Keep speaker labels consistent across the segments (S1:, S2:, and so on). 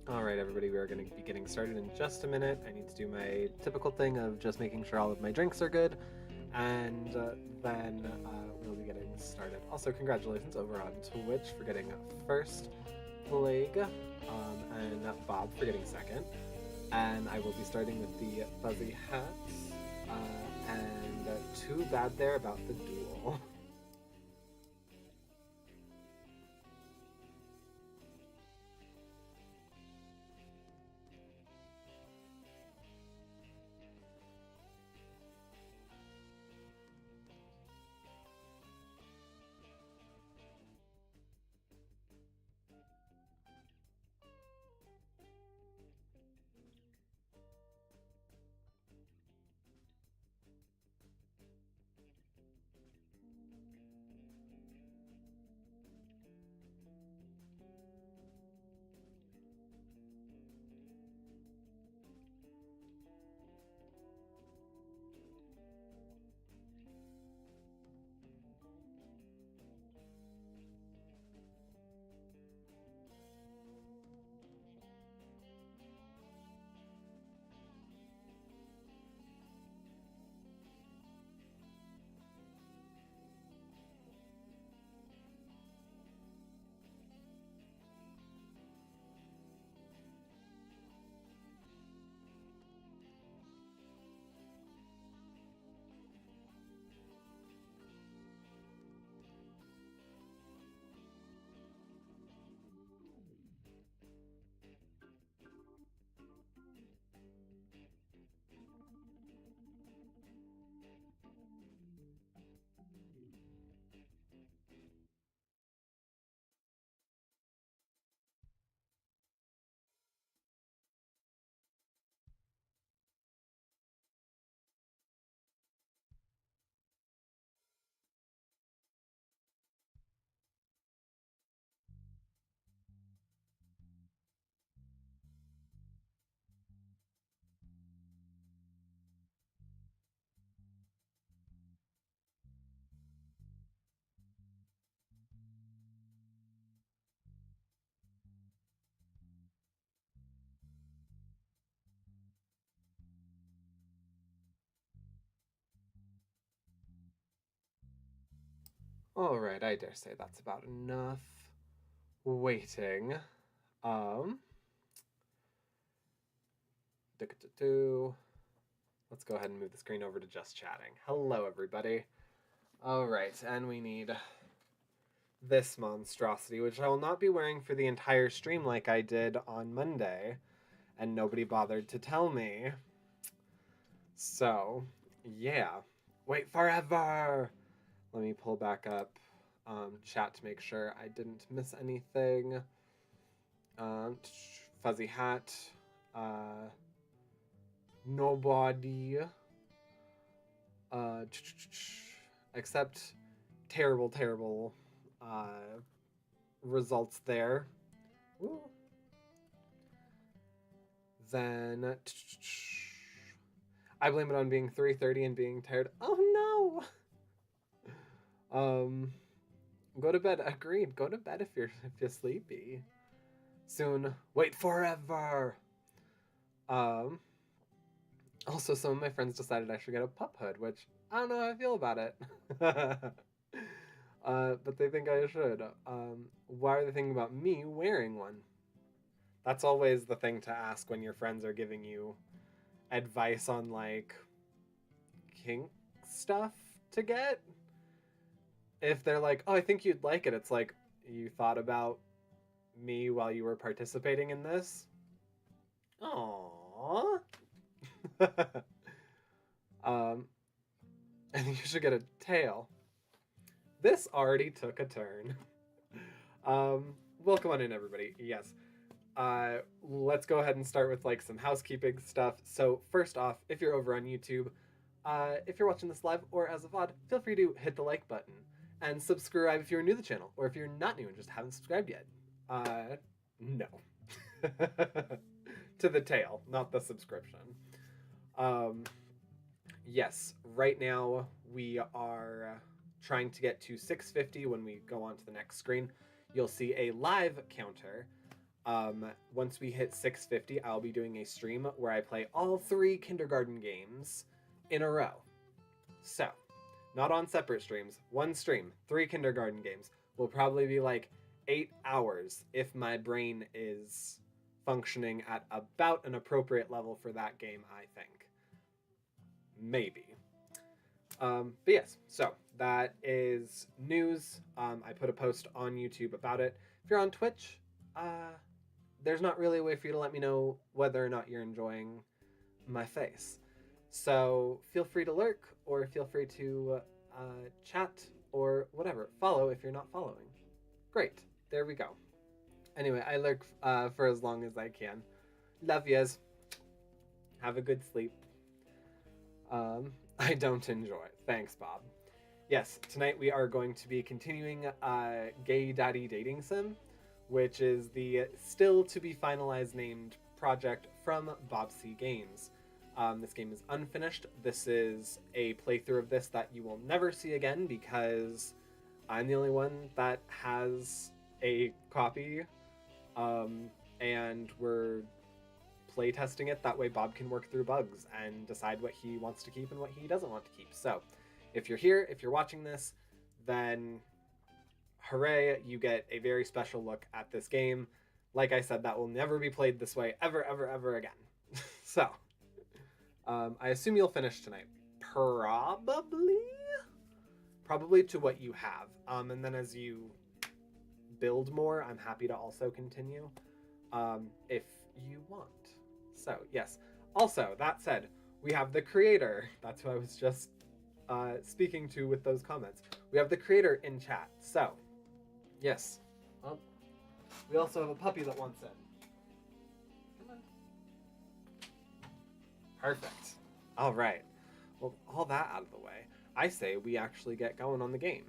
S1: Alright everybody, we are going to be getting started in just a minute. I need to do my typical thing of just making sure all of my drinks are good, and then we'll be getting started. Also, congratulations over on Twitch for getting first Plague, and Bob for getting second. And I will be starting with the fuzzy hats, and too bad there about the duel. Alright, I dare say that's about enough waiting. Um, Let's go ahead and move the screen over to just chatting. Hello, everybody. Alright, and we need this monstrosity, which I will not be wearing for the entire stream like I did on Monday, and nobody bothered to tell me. So, yeah. Wait forever! Let me pull back up chat to make sure I didn't miss anything. Fuzzy hat. Nobody. Except terrible results there. Woo. Then I blame it on being 3:30 and being tired. Oh no. Go to bed. Agreed. Go to bed if you're sleepy. Soon. Wait forever. Also, some of my friends decided I should get a pup hood, which I don't know how I feel about it. But they think I should. Why are they thinking about me wearing one? That's always the thing to ask when your friends are giving you advice on, like, kink stuff to get. If they're like, oh, I think you'd like it, it's like, you thought about me while you were participating in this? Aww. I think you should get a tail. This already took a turn. Welcome on in, everybody. Yes. Let's go ahead and start with like some housekeeping stuff. So first off, if you're over on YouTube, if you're watching this live or as a VOD, feel free to hit the like button and subscribe if you're new to the channel, or if you're not new and just haven't subscribed yet. No. To the tail, not the subscription. Yes, right now we are trying to get to 650 when we go on to the next screen. You'll see a live counter. Once we hit 650, I'll be doing a stream where I play all 3 kindergarten games in a row. So, not on separate streams, one stream, 3 kindergarten games. Will probably be like 8 hours if my brain is functioning at about an appropriate level for that game, I think. Maybe. But yes, so that is news. I put a post on YouTube about it. If you're on Twitch, there's not really a way for you to let me know whether or not you're enjoying my face. So feel free to lurk, or feel free to chat, or whatever. Follow if you're not following. Great, there we go. Anyway, I lurk for as long as I can. Love yous. Have a good sleep. I don't enjoy. Thanks, Bob. Yes, tonight we are going to be continuing Gay Daddy Dating Sim, which is the still to be finalized named project from BobCGames. This game is unfinished. This is a playthrough of this that you will never see again because I'm the only one that has a copy, and we're playtesting it. That way Bob can work through bugs and decide what he wants to keep and what he doesn't want to keep. So if you're here, if you're watching this, then hooray, you get a very special look at this game. Like I said, that will never be played this way ever, ever, ever again. So I assume you'll finish tonight. Probably to what you have. And then as you build more, I'm happy to also continue if you want. So yes. Also, that said, we have the creator. That's who I was just speaking to with those comments. We have the creator in chat. So yes. We also have a puppy that wants in. Come on. Perfect. All right. Well, all that out of the way, I say we actually get going on the game.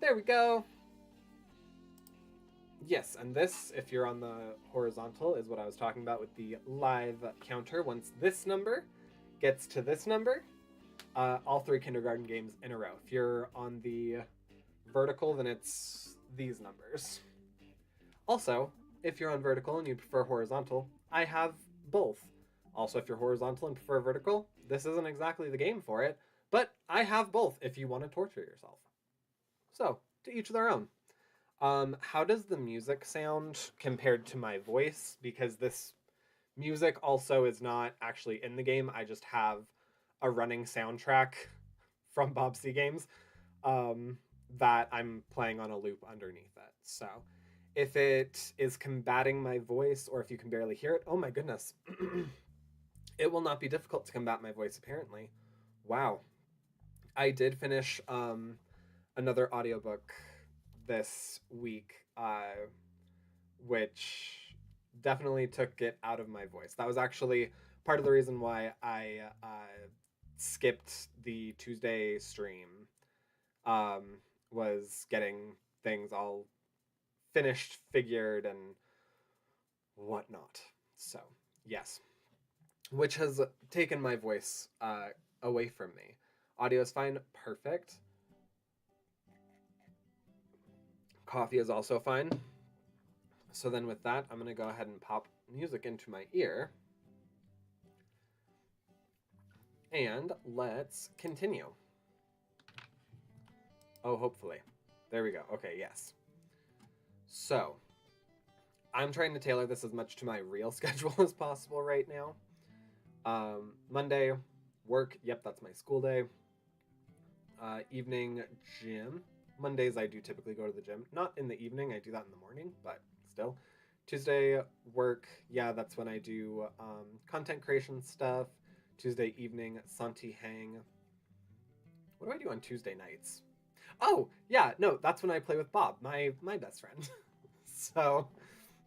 S1: There we go. Yes, and this, if you're on the horizontal, is what I was talking about with the live counter. Once this number gets to this number, all 3 kindergarten games in a row. If you're on the vertical, then it's these numbers. Also, if you're on vertical and you prefer horizontal, I have both. Also, if you're horizontal and prefer vertical, this isn't exactly the game for it, but I have both if you want to torture yourself. So, to each their own. How does the music sound compared to my voice? Because this music also is not actually in the game. I just have a running soundtrack from BobCGames that I'm playing on a loop underneath it. So if it is combating my voice, or if you can barely hear it, oh my goodness. It will not be difficult to combat my voice, apparently. Wow. I did finish another audiobook this week, which definitely took it out of my voice. That was actually part of the reason why I skipped the Tuesday stream, was getting things all finished, figured, and whatnot. So, yes. Which has taken my voice away from me. Audio is fine. Perfect. Coffee is also fine. So then with that, I'm going to go ahead and pop music into my ear. And let's continue. Oh, hopefully. There we go. Okay, yes. So, I'm trying to tailor this as much to my real schedule as possible right now. Monday, work. Yep, that's my school day. Evening, gym. Mondays, I do typically go to the gym. Not in the evening. I do that in the morning, but still. Tuesday, work. Yeah, that's when I do content creation stuff. Tuesday evening, Santi hang. What do I do on Tuesday nights? Oh, yeah, no, that's when I play with Bob, my best friend. So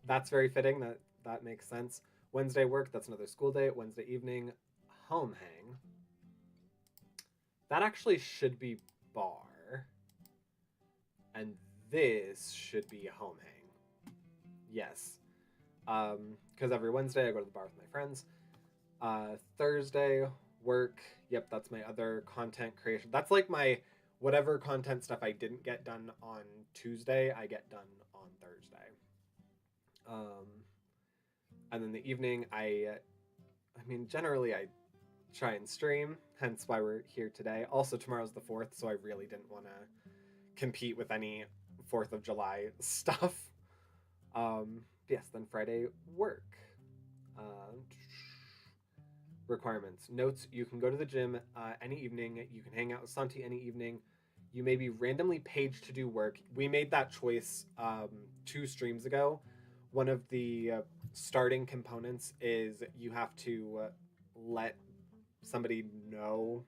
S1: that's very fitting. That makes sense. Wednesday work, that's another school day. Wednesday evening, home hang. That actually should be bar. And this should be home hang. Yes. Because every Wednesday I go to the bar with my friends. Thursday, work. Yep, that's my other content creation. That's like my whatever content stuff I didn't get done on Tuesday, I get done on Thursday. Um, and then the evening, I mean, generally I try and stream, hence why we're here today. Also, tomorrow's the 4th, so I really didn't want to compete with any 4th of July stuff. Yes, then Friday, work. Uh, Requirements. Notes, you can go to the gym any evening. You can hang out with Santi any evening. You may be randomly paged to do work. We made that choice 2 streams ago. One of the starting components is you have to let somebody know.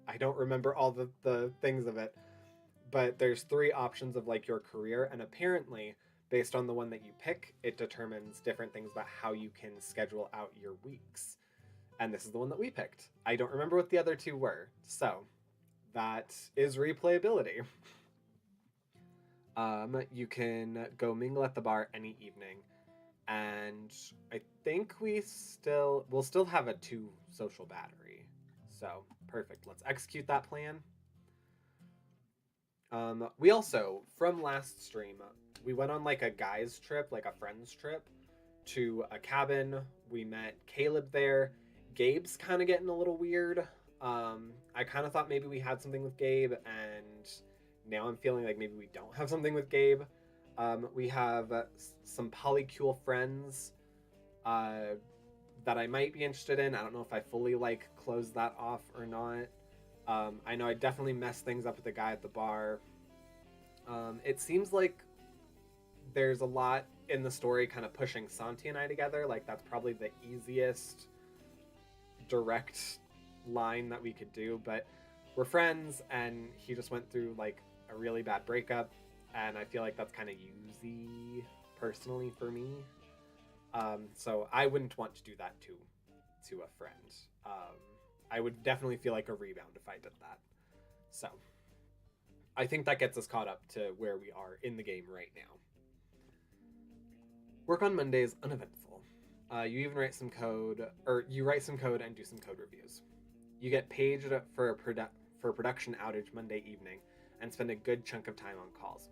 S1: I don't remember all the things of it, but there's 3 options of like your career, and apparently based on the one that you pick, it determines different things about how you can schedule out your weeks. And this is the one that we picked. I don't remember what the other 2 were, so that is replayability. You can go mingle at the bar any evening, and I think we'll still have a 2 social battery. So perfect. Let's execute that plan. We also, from last stream, we went on like a guys trip, like a friends trip, to a cabin. We met Caleb there. Gabe's kind of getting a little weird. I kind of thought maybe we had something with Gabe, and now I'm feeling like maybe we don't have something with Gabe. We have some polycule friends that I might be interested in. I don't know if I fully like close that off or not. I know I definitely messed things up with the guy at the bar. It seems like there's a lot in the story kind of pushing Santi and I together. Like, that's probably the easiest direct line that we could do, but we're friends, and he just went through like a really bad breakup, and I feel like that's kind of usy personally for me. So I wouldn't want to do that to a friend. I would definitely feel like a rebound if I did that. So I think that gets us caught up to where we are in the game right now. Work on Mondays, uneventful. You even write some code, or you write some code and do some code reviews. You get paged for a production outage Monday evening and spend a good chunk of time on calls.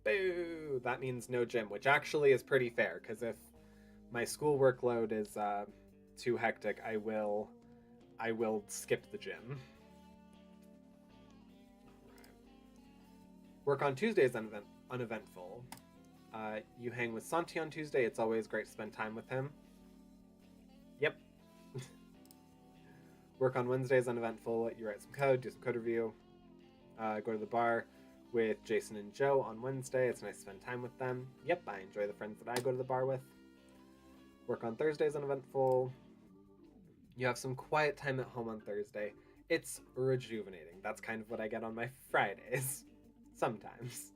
S1: Boo! That means no gym, which actually is pretty fair, because if my school workload is too hectic, I will skip the gym. Work on Tuesdays, uneventful. You hang with Santi on Tuesday. It's always great to spend time with him. Yep. Work on Wednesdays, uneventful. You write some code, do some code review. Go to the bar with Jason and Joe on Wednesday. It's nice to spend time with them. Yep, I enjoy the friends that I go to the bar with. Work on Thursdays, uneventful. You have some quiet time at home on Thursday. It's rejuvenating. That's kind of what I get on my Fridays. Sometimes.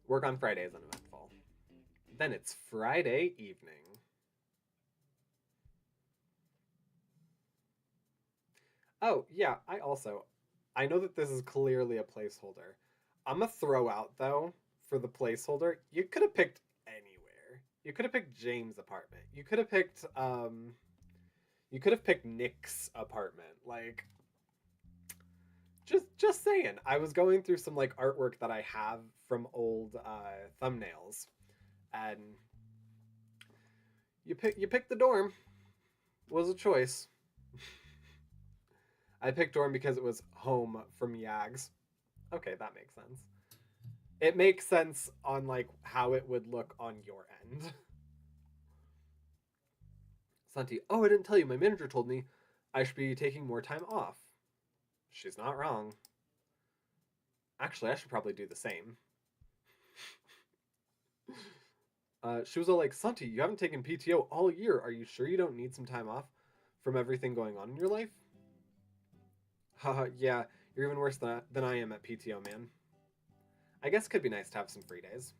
S1: Work on Fridays, uneventful. Then it's Friday evening. Oh, yeah, I know that this is clearly a placeholder. I'm gonna throw out, though, for the placeholder, you could have picked anywhere. You could have picked James' apartment. You could have picked Nick's apartment. Like, just saying. I was going through some like artwork that I have from old thumbnails, and you pick the dorm. Was a choice. I picked dorm because it was home from YAGS. Okay, that makes sense. It makes sense on like how it would look on your end. Santi, oh, I didn't tell you. My manager told me I should be taking more time off. She's not wrong. Actually, I should probably do the same. She was all like, Santi, you haven't taken PTO all year. Are you sure you don't need some time off from everything going on in your life? Haha, yeah, you're even worse than I am at PTO, man. I guess it could be nice to have some free days.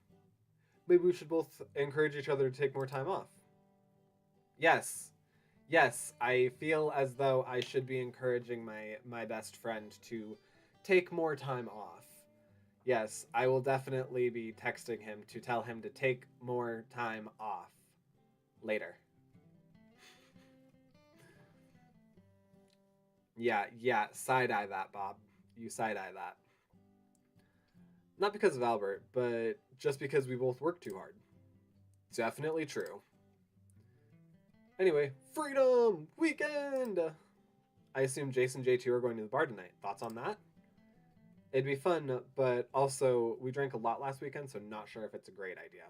S1: Maybe we should both encourage each other to take more time off. Yes. Yes, I feel as though I should be encouraging my best friend to take more time off. Yes, I will definitely be texting him to tell him to take more time off later. Yeah, side-eye that, Bob. You side-eye that. Not because of Albert, but just because we both work too hard. Definitely true. Anyway, freedom! Weekend! I assume Jason J2 are going to the bar tonight. Thoughts on that? It'd be fun, but also, we drank a lot last weekend, so not sure if it's a great idea.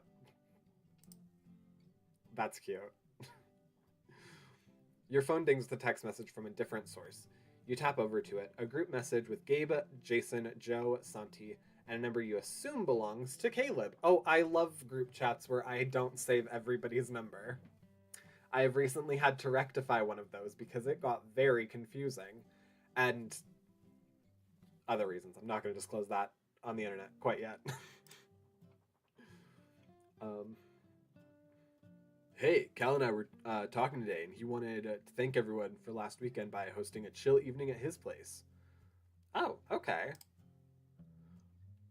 S1: That's cute. Your phone dings with a text message from a different source. You tap over to it, a group message with Gabe, Jason, Joe, Santi, and a number you assume belongs to Caleb. Oh, I love group chats where I don't save everybody's number. I have recently had to rectify one of those because it got very confusing. And other reasons. I'm not going to disclose that on the internet quite yet. um, hey, Cal and I were talking today, and he wanted to thank everyone for last weekend by hosting a chill evening at his place. Oh, okay.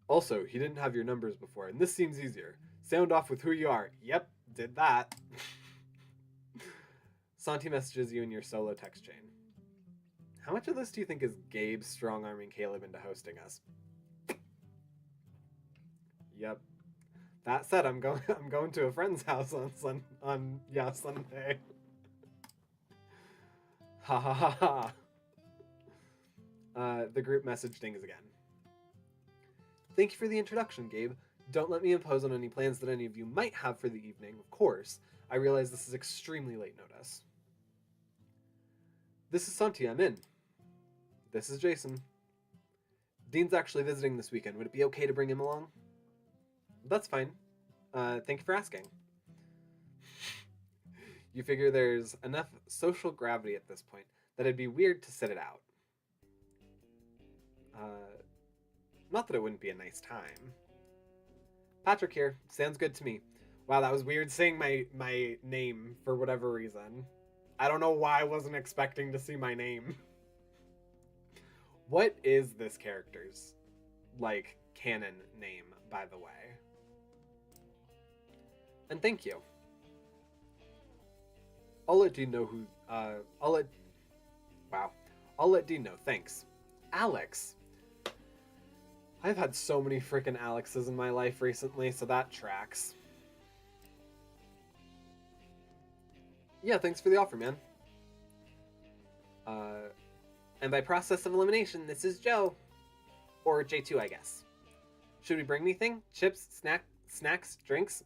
S1: Also, he didn't have your numbers before, and this seems easier. Sound off with who you are. Yep, did that. Santi messages you in your solo text chain. How much of this do you think is Gabe strong-arming Caleb into hosting us? Yep. That said, I'm going to a friend's house on Sunday. Ha ha ha ha. The group message dings again. Thank you for the introduction, Gabe. Don't let me impose on any plans that any of you might have for the evening, of course. I realize this is extremely late notice. This is Santi, I'm in. This is Jason. Dean's actually visiting this weekend. Would it be okay to bring him along? That's fine. Thank you for asking. You figure there's enough social gravity at this point that it'd be weird to sit it out. Not that it wouldn't be a nice time. Patrick here. Sounds good to me. Wow, that was weird saying my name for whatever reason. I don't know why I wasn't expecting to see my name. What is this character's, like, canon name, by the way? And thank you. I'll let Dean know who, I'll let Dean know, thanks. Alex. I've had so many freaking Alexes in my life recently, so that tracks. Yeah, thanks for the offer, man. And by process of elimination, this is Joe. Or J2, I guess. Should we bring anything? Chips, snacks, drinks?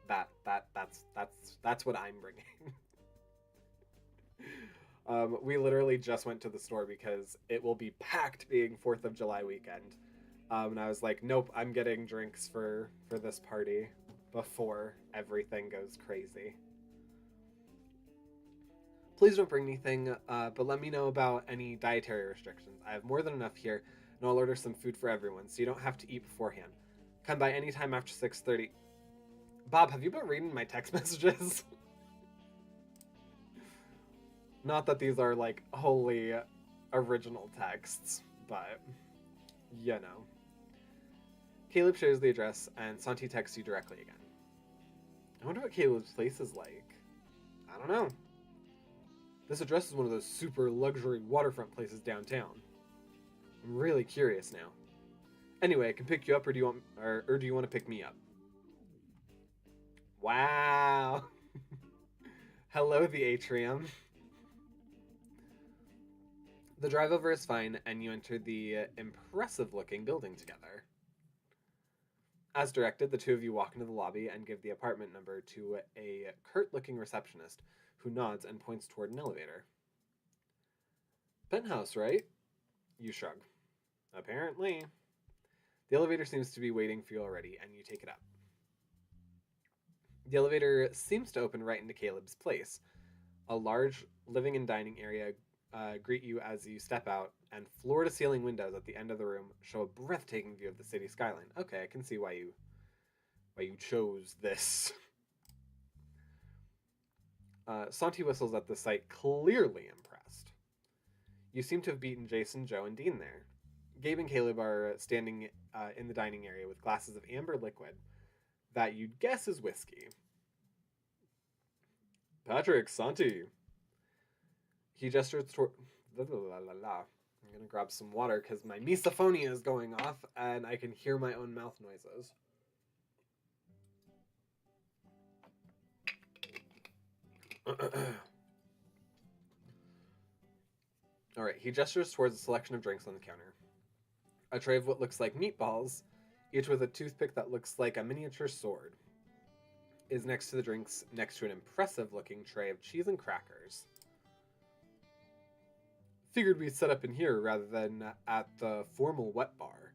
S1: That's what I'm bringing. We literally just went to the store because it will be packed being 4th of July weekend. And I was like, nope, I'm getting drinks for this party before everything goes crazy. Please don't bring anything, but let me know about any dietary restrictions. I have more than enough here, and I'll order some food for everyone, so you don't have to eat beforehand. Come by anytime after 6:30. Bob, have you been reading my text messages? Not that these are, like, wholly original texts, but, you know. Caleb shares the address, and Santi texts you directly again. I wonder what Caleb's place is like. I don't know. This address is one of those super luxury waterfront places downtown. I'm really curious now. Anyway, I can pick you up, or do you want to pick me up? Wow. Hello, the atrium. The drive over is fine, and you enter the impressive-looking building together. As directed, the two of you walk into the lobby and give the apartment number to a curt-looking receptionist who nods and points toward an elevator. Penthouse, right? You shrug. Apparently. The elevator seems to be waiting for you already, and you take it up. The elevator seems to open right into Caleb's place. A large living and dining area greet you as you step out, and floor-to-ceiling windows at the end of the room show a breathtaking view of the city skyline. Okay, I can see why you chose this. Santi whistles at the sight, clearly impressed. You seem to have beaten Jason, Joe, and Dean there. Gabe and Caleb are standing in the dining area with glasses of amber liquid that you'd guess is whiskey. Patrick, Santi. He gestures La, la, la, la, la. I'm gonna grab some water because my misophonia is going off and I can hear my own mouth noises. Alright, he gestures towards a selection of drinks on the counter. A tray of what looks like meatballs, each with a toothpick that looks like a miniature sword, is next to the drinks, next to an impressive looking tray of cheese and crackers. Figured we'd set up in here rather than at the formal wet bar.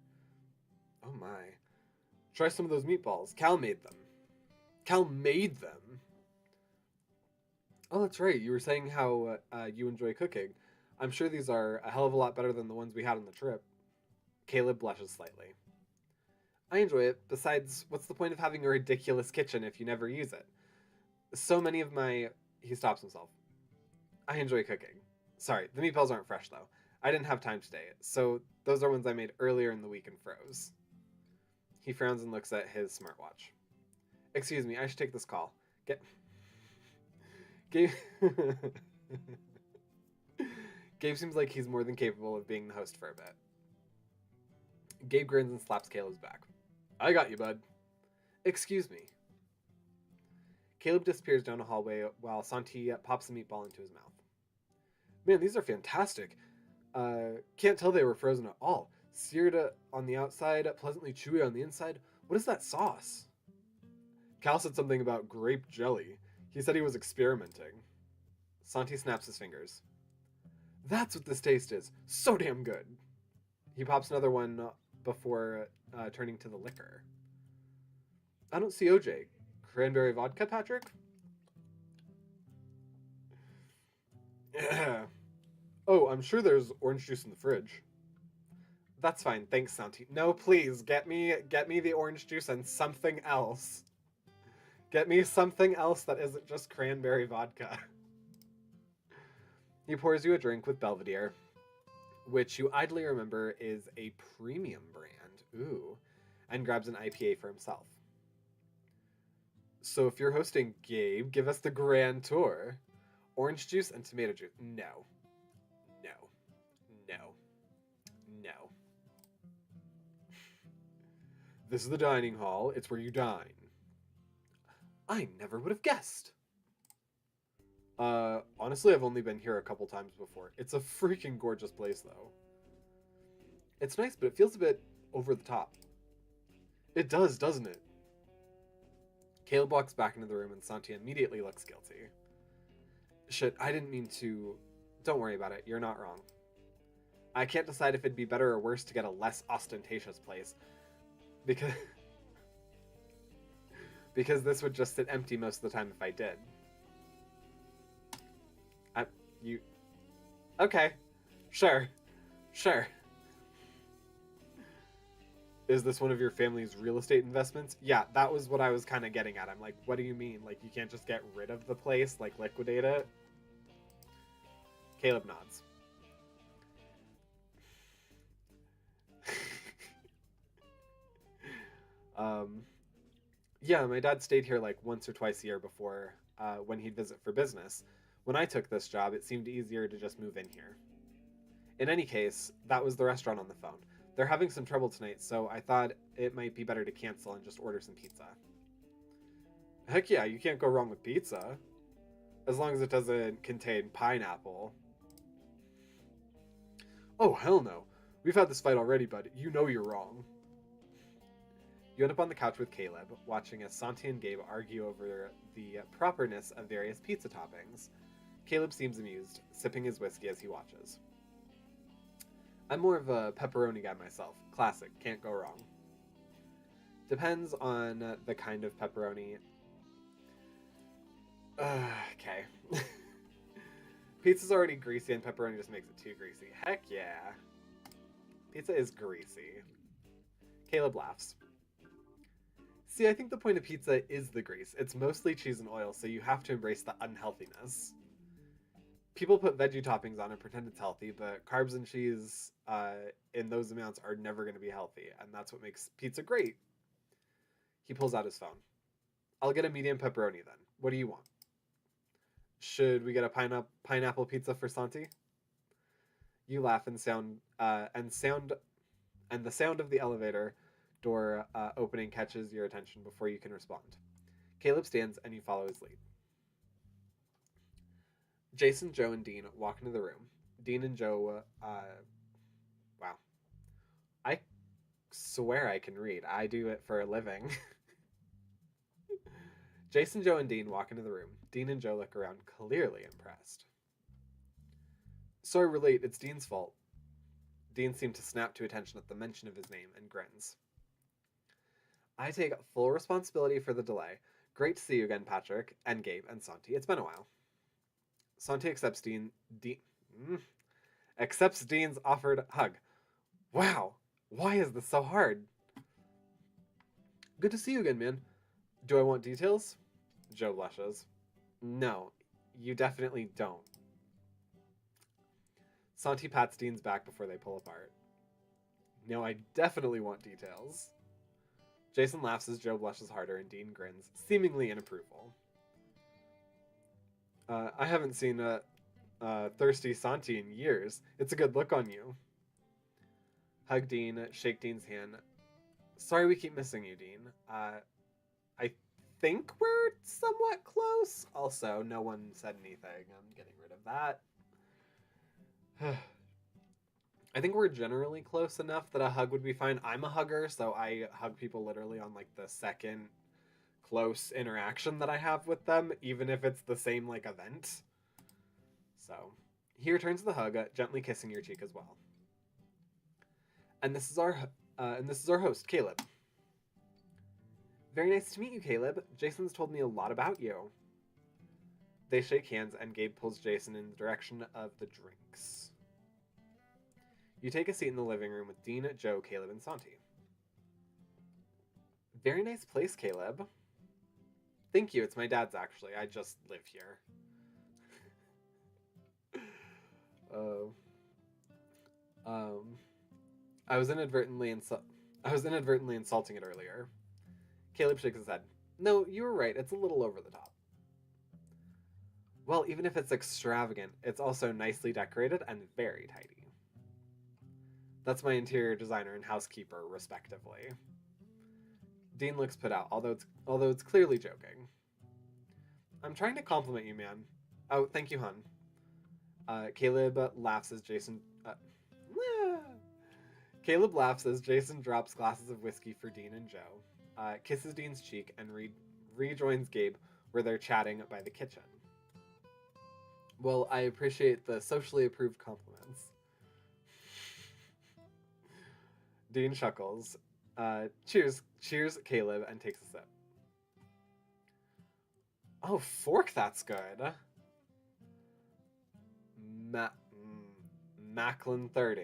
S1: Oh my. Try some of those meatballs. Cal made them. Cal made them? Oh, that's right. You were saying how you enjoy cooking. I'm sure these are a hell of a lot better than the ones we had on the trip. Caleb blushes slightly. I enjoy it. Besides, what's the point of having a ridiculous kitchen if you never use it? So many of my... He stops himself. I enjoy cooking. Sorry, the meatballs aren't fresh, though. I didn't have time today, so those are ones I made earlier in the week and froze. He frowns and looks at his smartwatch. Excuse me, I should take this call. Gabe... Gabe seems like he's more than capable of being the host for a bit. Gabe grins and slaps Caleb's back. I got you, bud. Excuse me. Caleb disappears down a hallway while Santi pops a meatball into his mouth. Man, these are fantastic. Can't tell they were frozen at all. Seared on the outside, pleasantly chewy on the inside. What is that sauce? Cal said something about grape jelly. He said he was experimenting. Santi snaps his fingers. That's what this taste is. So damn good. He pops another one before turning to the liquor. I don't see OJ. Cranberry vodka, Patrick? Oh, I'm sure there's orange juice in the fridge. That's fine, thanks, Santi. No, please, get me the orange juice and something else. Get me something else that isn't just cranberry vodka. He pours you a drink with Belvedere, which you idly remember is a premium brand. Ooh. And grabs an IPA for himself. So if you're hosting, Gabe, give us the grand tour. Orange juice and tomato juice. No. No. No. No. This is the dining hall. It's where you dine. I never would have guessed. Honestly, I've only been here a couple times before. It's a freaking gorgeous place, though. It's nice, but it feels a bit over the top. It does, doesn't it? Caleb walks back into the room and Santi immediately looks guilty. Shit, I didn't mean to... Don't worry about it, you're not wrong. I can't decide if it'd be better or worse to get a less ostentatious place. Because... because this would just sit empty most of the time if I did. You... Okay. Sure. Sure. Is this one of your family's real estate investments? Yeah, that was what I was kind of getting at. I'm like, what do you mean? Like, you can't just get rid of the place? Like, liquidate it? Caleb nods. Yeah, my dad stayed here like once or twice a year before when he'd visit for business. When I took this job, it seemed easier to just move in here. In any case, that was the restaurant on the phone. They're having some trouble tonight, so I thought it might be better to cancel and just order some pizza. Heck yeah, you can't go wrong with pizza. As long as it doesn't contain pineapple. Oh, hell no. We've had this fight already, bud. You know you're wrong. You end up on the couch with Caleb, watching as Santi and Gabe argue over the properness of various pizza toppings. Caleb seems amused, sipping his whiskey as he watches. I'm more of a pepperoni guy myself. Classic, can't go wrong. Depends on the kind of pepperoni. Okay. Pizza's already greasy and pepperoni just makes it too greasy. Heck yeah. Pizza is greasy. Caleb laughs. See, I think the point of pizza is the grease. It's mostly cheese and oil, so you have to embrace the unhealthiness. People put veggie toppings on and pretend it's healthy, but carbs and cheese in those amounts are never going to be healthy, and that's what makes pizza great. He pulls out his phone. I'll get a medium pepperoni then. What do you want? Should we get a pineapple pizza for Santi? You laugh and the sound of the elevator door opening catches your attention before you can respond. Caleb stands and you follow his lead. Jason, Joe, and Dean walk into the room. Dean and Joe, wow. I swear I can read. I do it for a living. Jason, Joe, and Dean walk into the room. Dean and Joe look around, clearly impressed. Sorry we're late. It's Dean's fault. Dean seemed to snap to attention at the mention of his name and grins. I take full responsibility for the delay. Great to see you again, Patrick, and Gabe, and Santi. It's been a while. Santi accepts accepts Dean's offered hug. Wow, why is this so hard? Good to see you again, man. Do I want details? Joe blushes. No, you definitely don't. Santi pats Dean's back before they pull apart. No, I definitely want details. Jason laughs as Joe blushes harder and Dean grins, seemingly in approval. I haven't seen a thirsty Santi in years. It's a good look on you. Hug Dean, shake Dean's hand. Sorry we keep missing you, Dean. I think we're somewhat close. Also, no one said anything. I'm getting rid of that. I think we're generally close enough that a hug would be fine. I'm a hugger, so I hug people literally on like the second close interaction that I have with them, even if it's the same like event. So he returns the hug, gently kissing your cheek as well. And this is our host, Caleb. Very nice to meet you, Caleb. Jason's told me a lot about you. They shake hands and Gabe pulls Jason in the direction of the drinks. You take a seat in the living room with Dean, Joe, Caleb, and Santi. Very nice place, Caleb. Thank you. It's my dad's, actually. I just live here. I was inadvertently insulting it earlier. Caleb shakes his head. No, you were right. It's a little over the top. Well, even if it's extravagant, it's also nicely decorated and very tidy. That's my interior designer and housekeeper, respectively. Dean looks put out, although it's clearly joking. I'm trying to compliment you, man. Oh, thank you, hun. Caleb laughs as Jason drops glasses of whiskey for Dean and Joe, kisses Dean's cheek, and rejoins Gabe where they're chatting by the kitchen. Well, I appreciate the socially approved compliments. Dean chuckles. Cheers, Caleb, and takes a sip. Oh, fork, that's good. Macklin 30.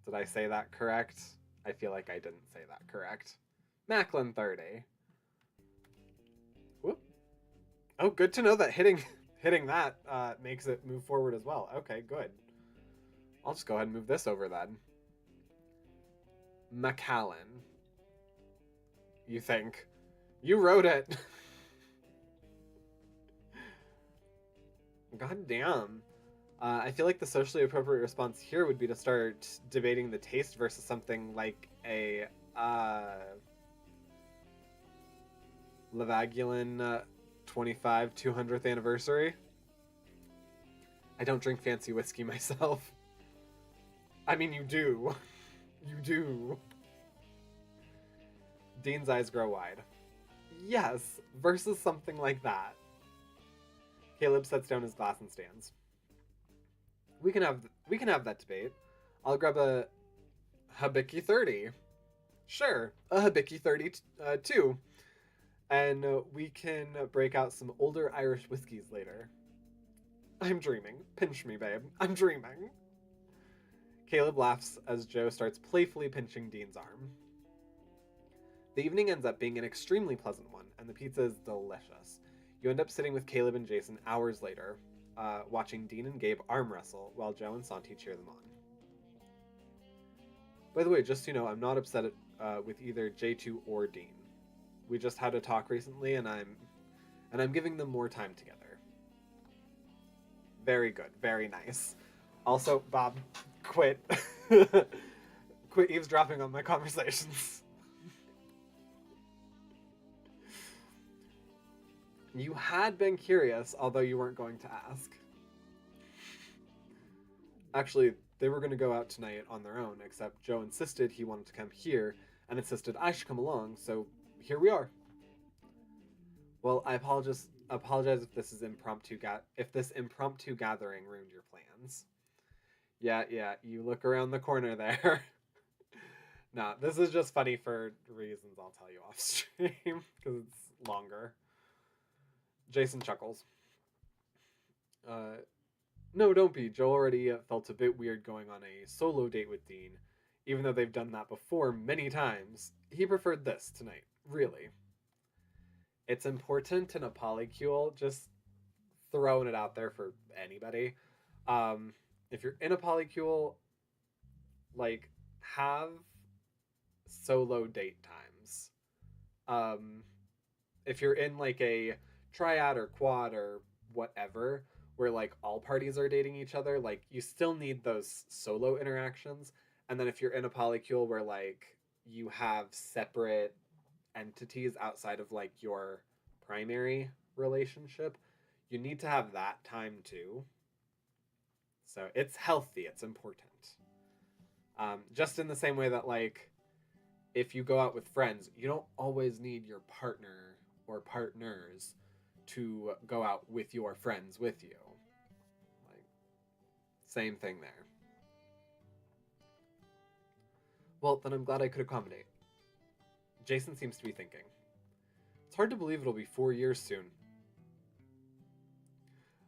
S1: Did I say that correct? I feel like I didn't say that correct. Macklin 30. Whoop. Oh, good to know that hitting that makes it move forward as well. Okay, good. I'll just go ahead and move this over then. Macallan. You think? You wrote it. God damn. I feel like the socially appropriate response here would be to start debating the taste versus something like a Lavagulin 200th anniversary. I don't drink fancy whiskey myself. I mean, you do. You do. Dean's eyes grow wide. Yes, versus something like that. Caleb sets down his glass and stands. We can have that debate. I'll grab a Hibiki 30. Sure, a Hibiki 30 too. And we can break out some older Irish whiskeys later. I'm dreaming. Pinch me, babe. I'm dreaming. Caleb laughs as Joe starts playfully pinching Dean's arm. The evening ends up being an extremely pleasant one, and the pizza is delicious. You end up sitting with Caleb and Jason hours later, watching Dean and Gabe arm wrestle while Joe and Santi cheer them on. By the way, just so you know, I'm not upset with either J2 or Dean. We just had a talk recently, and I'm giving them more time together. Very good, very nice. Also, Bob, quit. Quit eavesdropping on my conversations. You had been curious, although you weren't going to ask. Actually, they were going to go out tonight on their own, except Joe insisted he wanted to come here and insisted I should come along, so here we are. Well, I apologize if this is if this impromptu gathering ruined your plans. Yeah, you look around the corner there. Nah, this is just funny for reasons I'll tell you off stream because it's longer. Jason chuckles. No, don't be. Joe already felt a bit weird going on a solo date with Dean, even though they've done that before many times. He preferred this tonight, really. It's important in a polycule, just throwing it out there for anybody. If you're in a polycule, like, have solo date times. If you're in like a triad or quad or whatever, where like all parties are dating each other, like you still need those solo interactions. And then if you're in a polycule where like you have separate entities outside of like your primary relationship, you need to have that time too. So it's healthy, it's important. Just in the same way that like if you go out with friends, you don't always need your partner or partners to go out with your friends with you. Like, same thing there. Well, then I'm glad I could accommodate. Jason seems to be thinking. It's hard to believe it'll be 4 years soon.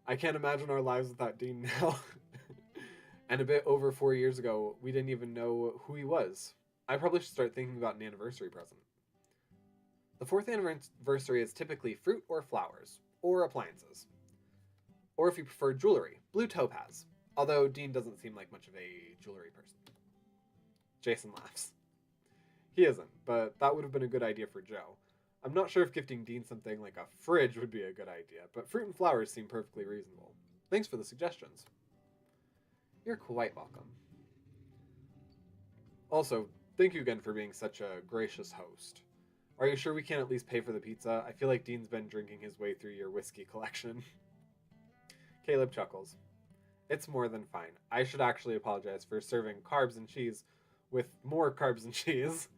S1: I can't imagine our lives without Dean now. And a bit over 4 years ago, we didn't even know who he was. I probably should start thinking about an anniversary present. The 4th anniversary is typically fruit or flowers, or appliances. Or if you prefer jewelry, blue topaz. Although Dean doesn't seem like much of a jewelry person. Jason laughs. He isn't, but that would have been a good idea for Joe. I'm not sure if gifting Dean something like a fridge would be a good idea, but fruit and flowers seem perfectly reasonable. Thanks for the suggestions. You're quite welcome. Also, thank you again for being such a gracious host. Are you sure we can't at least pay for the pizza? I feel like Dean's been drinking his way through your whiskey collection. Caleb chuckles. It's more than fine. I should actually apologize for serving carbs and cheese with more carbs and cheese.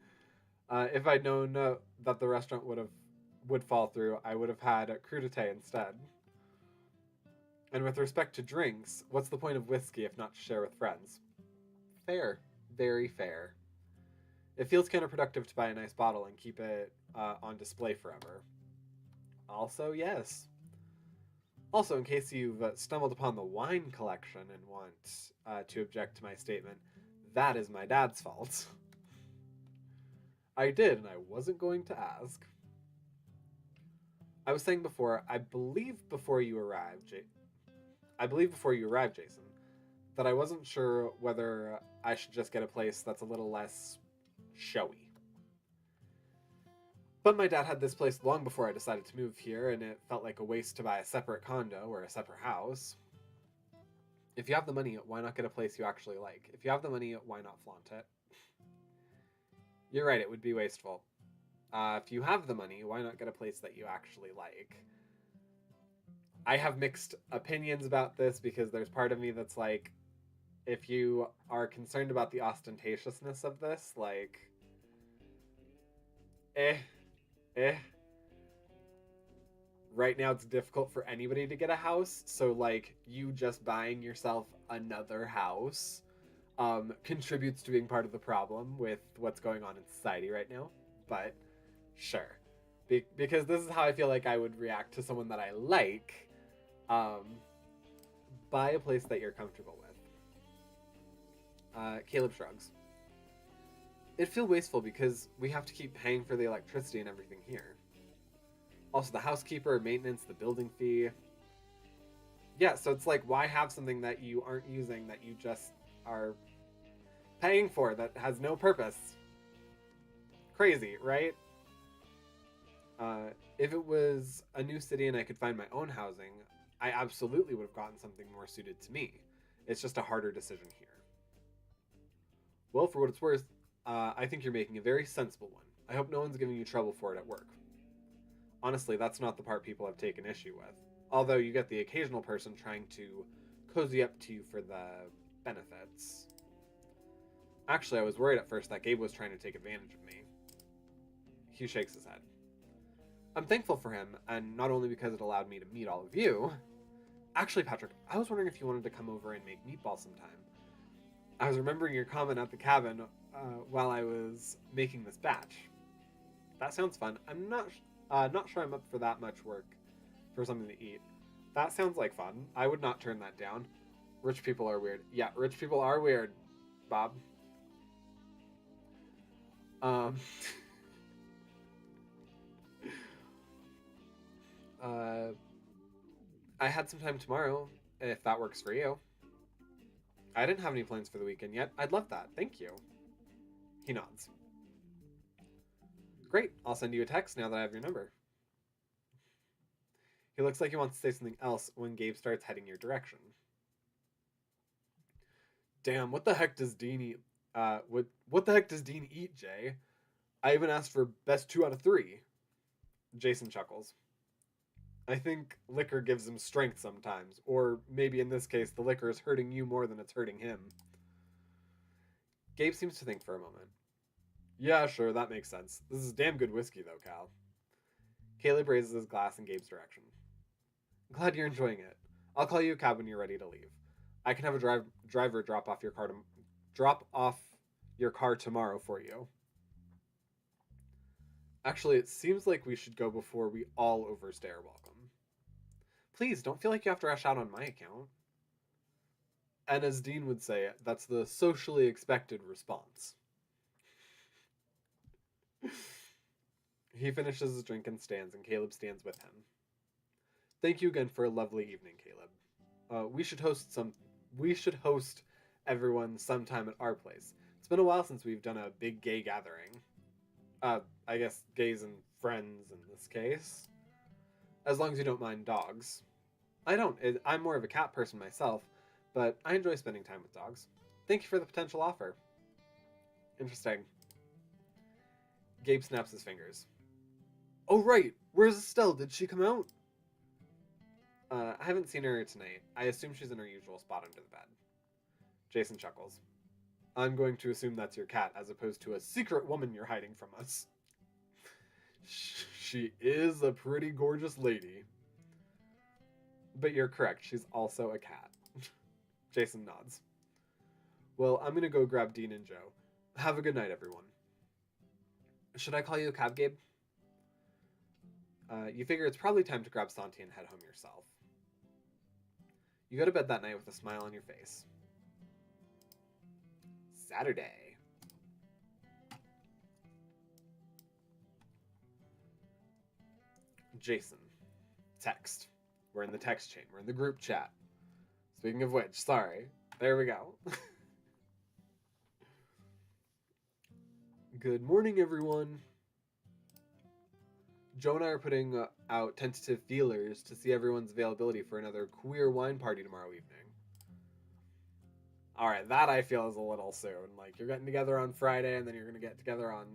S1: If I'd known that the restaurant would fall through, I would have had a crudité instead. And with respect to drinks, what's the point of whiskey if not to share with friends? Fair. Very fair. It feels counterproductive to buy a nice bottle and keep it on display forever. Also, yes. Also, in case you've stumbled upon the wine collection and want to object to my statement, that is my dad's fault. I did, and I wasn't going to ask. I was saying before, I believe before you arrived, Jason, that I wasn't sure whether I should just get a place that's a little less showy. But my dad had this place long before I decided to move here, and it felt like a waste to buy a separate condo or a separate house. If you have the money, why not get a place you actually like? If you have the money, why not flaunt it? You're right, it would be wasteful. If you have the money, why not get a place that you actually like? I have mixed opinions about this because there's part of me that's like, if you are concerned about the ostentatiousness of this, like, right now it's difficult for anybody to get a house, so like you just buying yourself another house contributes to being part of the problem with what's going on in society right now. But sure, because this is how I feel like I would react to someone that I like. Buy a place that you're comfortable with. Caleb shrugs. It'd feel wasteful because we have to keep paying for the electricity and everything here. Also the housekeeper, maintenance, the building fee. Yeah, so it's like, why have something that you aren't using that you just are paying for that has no purpose? Crazy, right? If it was a new city and I could find my own housing, I absolutely would have gotten something more suited to me. It's just a harder decision here. Well, for what it's worth, I think you're making a very sensible one. I hope no one's giving you trouble for it at work. Honestly, that's not the part people have taken issue with. Although you get the occasional person trying to cozy up to you for the benefits. Actually, I was worried at first that Gabe was trying to take advantage of me. He shakes his head. I'm thankful for him, and not only because it allowed me to meet all of you. Actually, Patrick, I was wondering if you wanted to come over and make meatballs sometime. I was remembering your comment at the cabin while I was making this batch. That sounds fun. I'm not sure I'm up for that much work for something to eat. That sounds like fun. I would not turn that down. Rich people are weird. Yeah, rich people are weird, Bob. Um, I had some time tomorrow, if that works for you. I didn't have any plans for the weekend yet. I'd love that. Thank you. He nods. Great. I'll send you a text now that I have your number. He looks like he wants to say something else when Gabe starts heading your direction. Damn, what the heck does Dean eat? What the heck does Dean eat, Jay? I even asked for best 2 out of 3. Jason chuckles. I think liquor gives him strength sometimes, or maybe in this case, the liquor is hurting you more than it's hurting him. Gabe seems to think for a moment. Yeah, sure, that makes sense. This is damn good whiskey, though, Cal. Caleb raises his glass in Gabe's direction. Glad you're enjoying it. I'll call you a cab when you're ready to leave. I can have a driver drop off your car tomorrow for you. Actually, it seems like we should go before we all overstay our welcome. Please, don't feel like you have to rush out on my account. And as Dean would say, that's the socially expected response. He finishes his drink and stands, and Caleb stands with him. Thank you again for a lovely evening, Caleb. We should host everyone sometime at our place. It's been a while since we've done a big gay gathering. I guess gays and friends in this case. As long as you don't mind dogs. I don't. I'm more of a cat person myself, but I enjoy spending time with dogs. Thank you for the potential offer. Interesting. Gabe snaps his fingers. Oh, right. Where's Estelle? Did she come out? I haven't seen her tonight. I assume she's in her usual spot under the bed. Jason chuckles. I'm going to assume that's your cat, as opposed to a secret woman you're hiding from us. She is a pretty gorgeous lady. But you're correct, she's also a cat. Jason nods. Well, I'm gonna go grab Dean and Joe. Have a good night, everyone. Should I call you a cab, Gabe? You figure it's probably time to grab Santi and head home yourself. You go to bed that night with a smile on your face. Saturday. Jason. Text. We're in the text chain. We're in the group chat. Speaking of which, sorry. There we go. Good morning, everyone. Joe and I are putting out tentative feelers to see everyone's availability for another queer wine party tomorrow evening. Alright, that I feel is a little soon. Like, you're getting together on Friday, and then you're going to get together on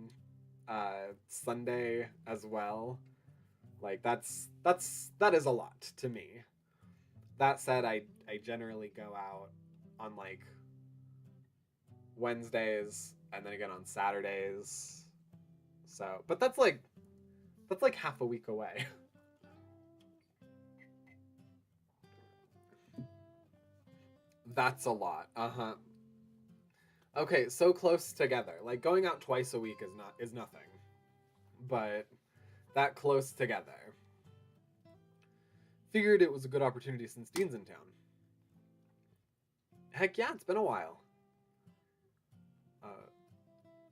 S1: Sunday as well. Like, that is a lot to me. That said, I generally go out on, like, Wednesdays, and then again on Saturdays. So, but that's like half a week away. That's a lot. Uh-huh. Okay, so close together. Like, going out twice a week is nothing. But that close together. Figured it was a good opportunity since Dean's in town. Heck yeah, it's been a while.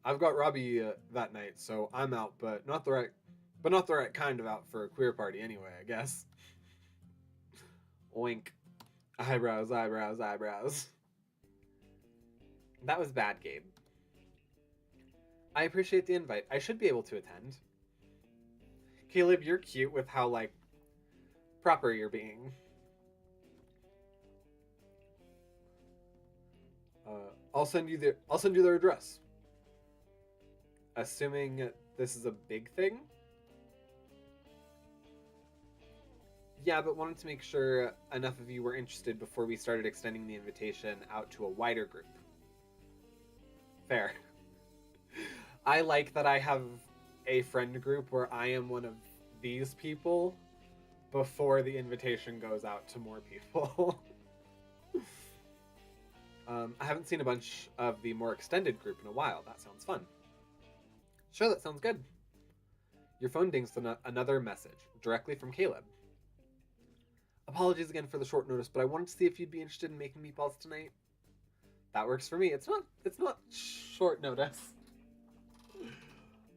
S1: I've got Robbie that night, so I'm out, but not the right kind of out for a queer party anyway, I guess. Wink. Eyebrows, eyebrows, eyebrows. That was bad, Gabe. I appreciate the invite. I should be able to attend. Caleb, you're cute with how, like, proper you're being. I'll send you their address. Assuming this is a big thing. Yeah, but wanted to make sure enough of you were interested before we started extending the invitation out to a wider group. Fair. I like that I have a friend group where I am one of these people before the invitation goes out to more people. I haven't seen a bunch of the more extended group in a while. That sounds fun. Sure, that sounds good. Your phone dings another message, directly from Caleb. Apologies again for the short notice, but I wanted to see if you'd be interested in making meatballs tonight. That works for me. It's not short notice.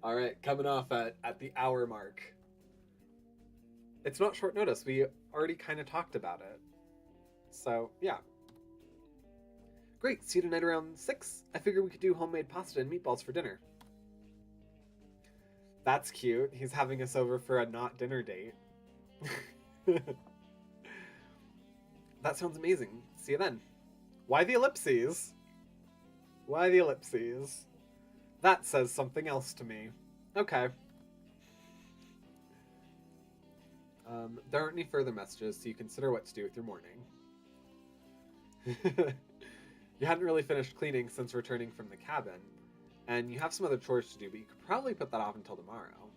S1: All right, coming off at the hour mark. It's not short notice. We already kind of talked about it. So, yeah. Great, see you tonight around 6. I figured we could do homemade pasta and meatballs for dinner. That's cute. He's having us over for a not dinner date. That sounds amazing. See you then. Why the ellipses? Why the ellipses? That says something else to me. Okay. There aren't any further messages, so you consider what to do with your morning. You hadn't really finished cleaning since returning from the cabin, and you have some other chores to do, but you could probably put that off until tomorrow.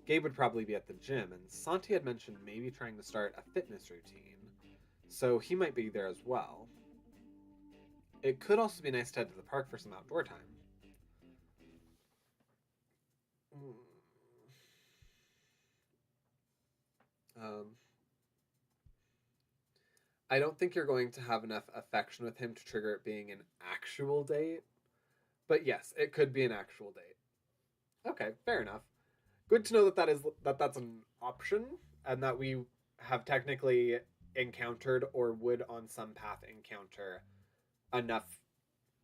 S1: Gabe would probably be at the gym, and Santi had mentioned maybe trying to start a fitness routine, so he might be there as well. It could also be nice to head to the park for some outdoor time. I don't think you're going to have enough affection with him to trigger it being an actual date. But yes, it could be an actual date. Okay, fair enough. Good to know that's an option, and that we have technically encountered or would on some path encounter enough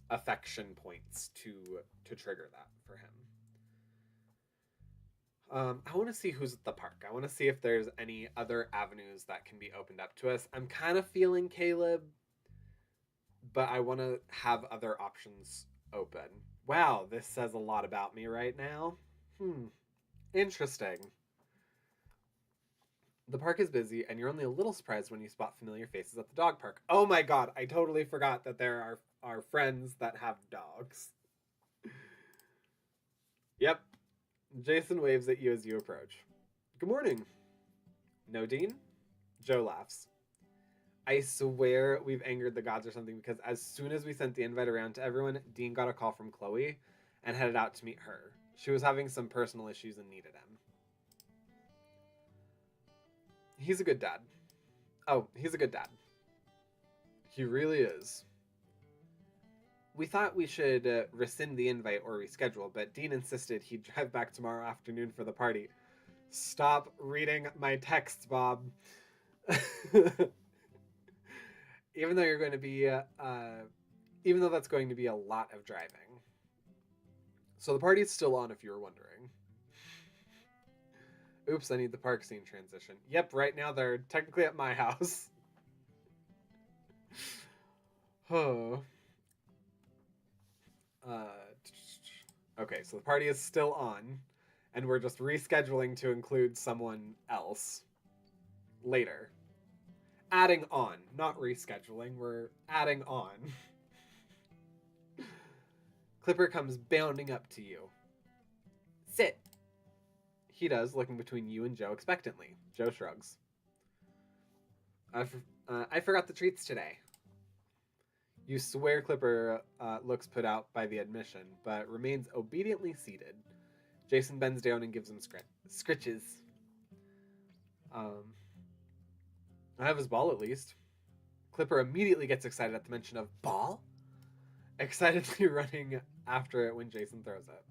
S1: affection points to trigger that for him. I want to see who's at the park. I want to see if there's any other avenues that can be opened up to us. I'm kind of feeling Caleb, but I want to have other options open. Wow, this says a lot about me right now. Interesting. The park is busy, and you're only a little surprised when you spot familiar faces at the dog park. Oh my god, I totally forgot that there are friends that have dogs. Yep. Jason waves at you as you approach. Good morning. No, Dean? Joe laughs. I swear we've angered the gods or something, because as soon as we sent the invite around to everyone, Dean got a call from Chloe and headed out to meet her. She was having some personal issues and needed him. He's a good dad. Oh, he's a good dad. He really is. We thought we should rescind the invite or reschedule, but Dean insisted he'd drive back tomorrow afternoon for the party. Stop reading my texts, Bob. Even though you're going to be, even though that's going to be a lot of driving. So the party's still on, if you were wondering. Oops, I need the park scene transition. Yep, right now they're technically at my house. Oh. Okay, so the party is still on, and we're just rescheduling to include someone else later. Adding on, not rescheduling, we're adding on. Clipper comes bounding up to you. Sit. He does, looking between you and Joe expectantly. Joe shrugs. I forgot the treats today. You swear Clipper looks put out by the admission, but remains obediently seated. Jason bends down and gives him scritches. I have his ball, at least. Clipper immediately gets excited at the mention of ball, excitedly running after it when Jason throws it.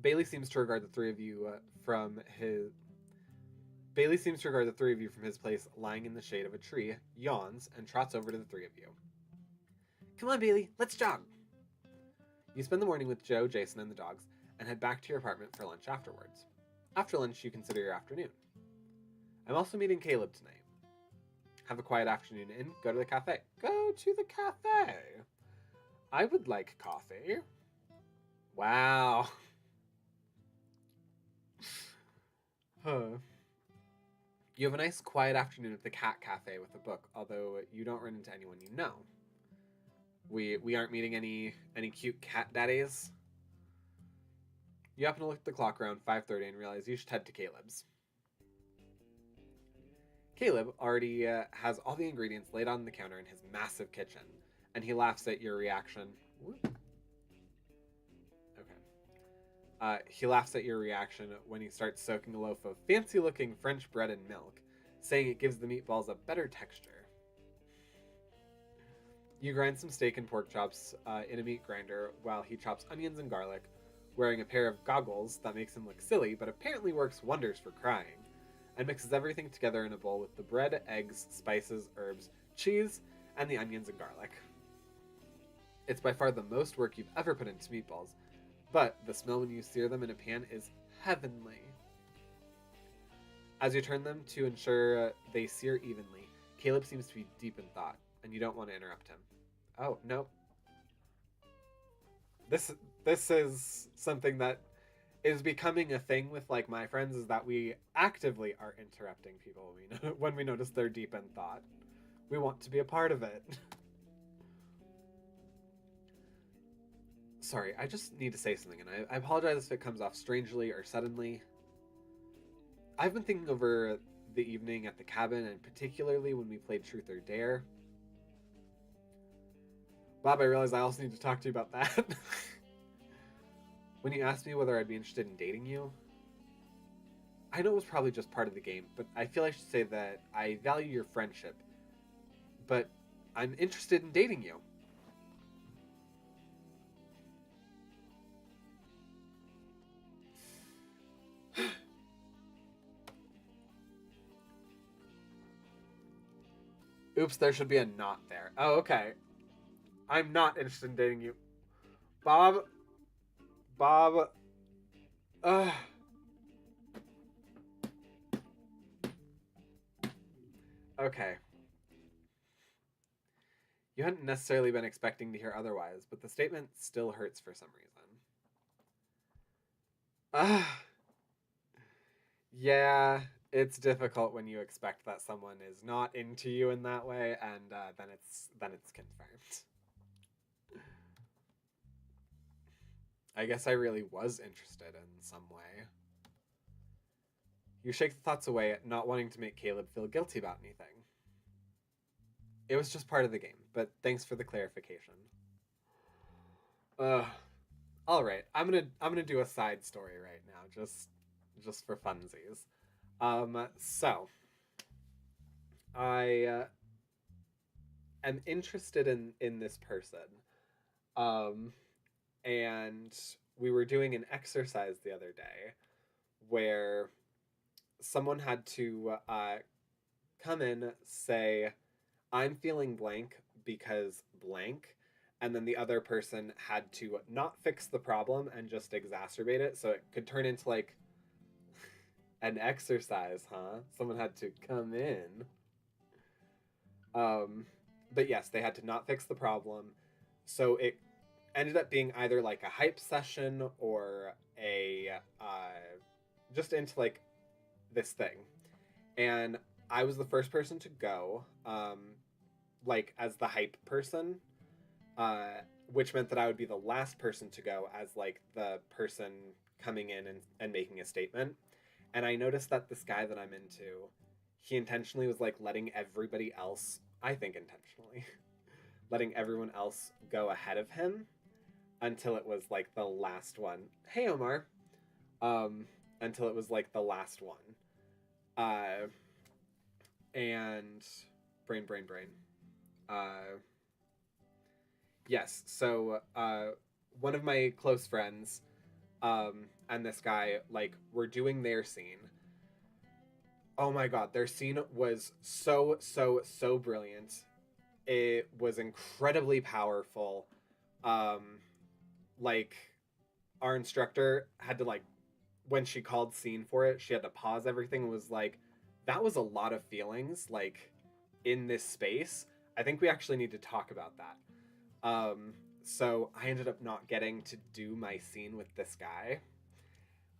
S1: Bailey seems to regard the three of you from his place lying in the shade of a tree, yawns, and trots over to the three of you. Come on, Bailey, let's jog. You spend the morning with Joe, Jason, and the dogs, and head back to your apartment for lunch afterwards. After lunch, you consider your afternoon. I'm also meeting Caleb tonight. Have a quiet afternoon in. Go to the cafe. Go to the cafe. I would like coffee. Wow. Huh. You have a nice quiet afternoon at the cat cafe with a book, although you don't run into anyone you know. We aren't meeting any cute cat daddies. You happen to look at the clock around 5:30 and realize you should head to Caleb's. Caleb already has all the ingredients laid on the counter in his massive kitchen, and he laughs at your reaction. Okay. He laughs at your reaction when he starts soaking a loaf of fancy-looking French bread in milk, saying it gives the meatballs a better texture. You grind some steak and pork chops in a meat grinder while he chops onions and garlic, wearing a pair of goggles that makes him look silly but apparently works wonders for crying, and mixes everything together in a bowl with the bread, eggs, spices, herbs, cheese, and the onions and garlic. It's by far the most work you've ever put into meatballs, but the smell when you sear them in a pan is heavenly. As you turn them to ensure they sear evenly, Caleb seems to be deep in thought, and you don't want to interrupt him. Oh, no. This is something that is becoming a thing with like my friends, is that we actively are interrupting people when we notice they're deep in thought. We want to be a part of it. Sorry, I just need to say something, and I apologize if it comes off strangely or suddenly. I've been thinking over the evening at the cabin, and particularly when we played Truth or Dare. Bob, I realize I also need to talk to you about that. When you asked me whether I'd be interested in dating you, I know it was probably just part of the game, but I feel I should say that I value your friendship, but I'm interested in dating you. Oops, there should be a not there. Oh, okay. I'm not interested in dating you. Bob. Ugh. Okay. You hadn't necessarily been expecting to hear otherwise, but the statement still hurts for some reason. Ugh. Yeah, it's difficult when you expect that someone is not into you in that way, and then it's confirmed. I guess I really was interested in some way. You shake the thoughts away, not wanting to make Caleb feel guilty about anything. It was just part of the game, but thanks for the clarification. Ugh. All right, I'm gonna do a side story right now, just for funsies. So I am interested in this person, um, and we were doing an exercise the other day where someone had to come in, say, I'm feeling blank because blank, and then the other person had to not fix the problem and just exacerbate it, so it could turn into like an exercise, huh? Someone had to come in. Um, but yes, they had to not fix the problem, so it ended up being either like a hype session or a just into like this thing. And I was the first person to go, like as the hype person, which meant that I would be the last person to go as like the person coming in and making a statement. And I noticed that this guy that I'm into, he intentionally was like letting everybody else, I think intentionally, letting everyone else go ahead of him until it was like the last one. Hey, Omar. Until it was like the last one. Uh, and brain. Uh, yes. So one of my close friends, and this guy, like, were doing their scene. Oh my god, their scene was so brilliant. It was incredibly powerful. Um, like, our instructor had to, like, when she called scene for it, she had to pause everything and was like, that was a lot of feelings. Like, in this space, I think we actually need to talk about that. So I ended up not getting to do my scene with this guy,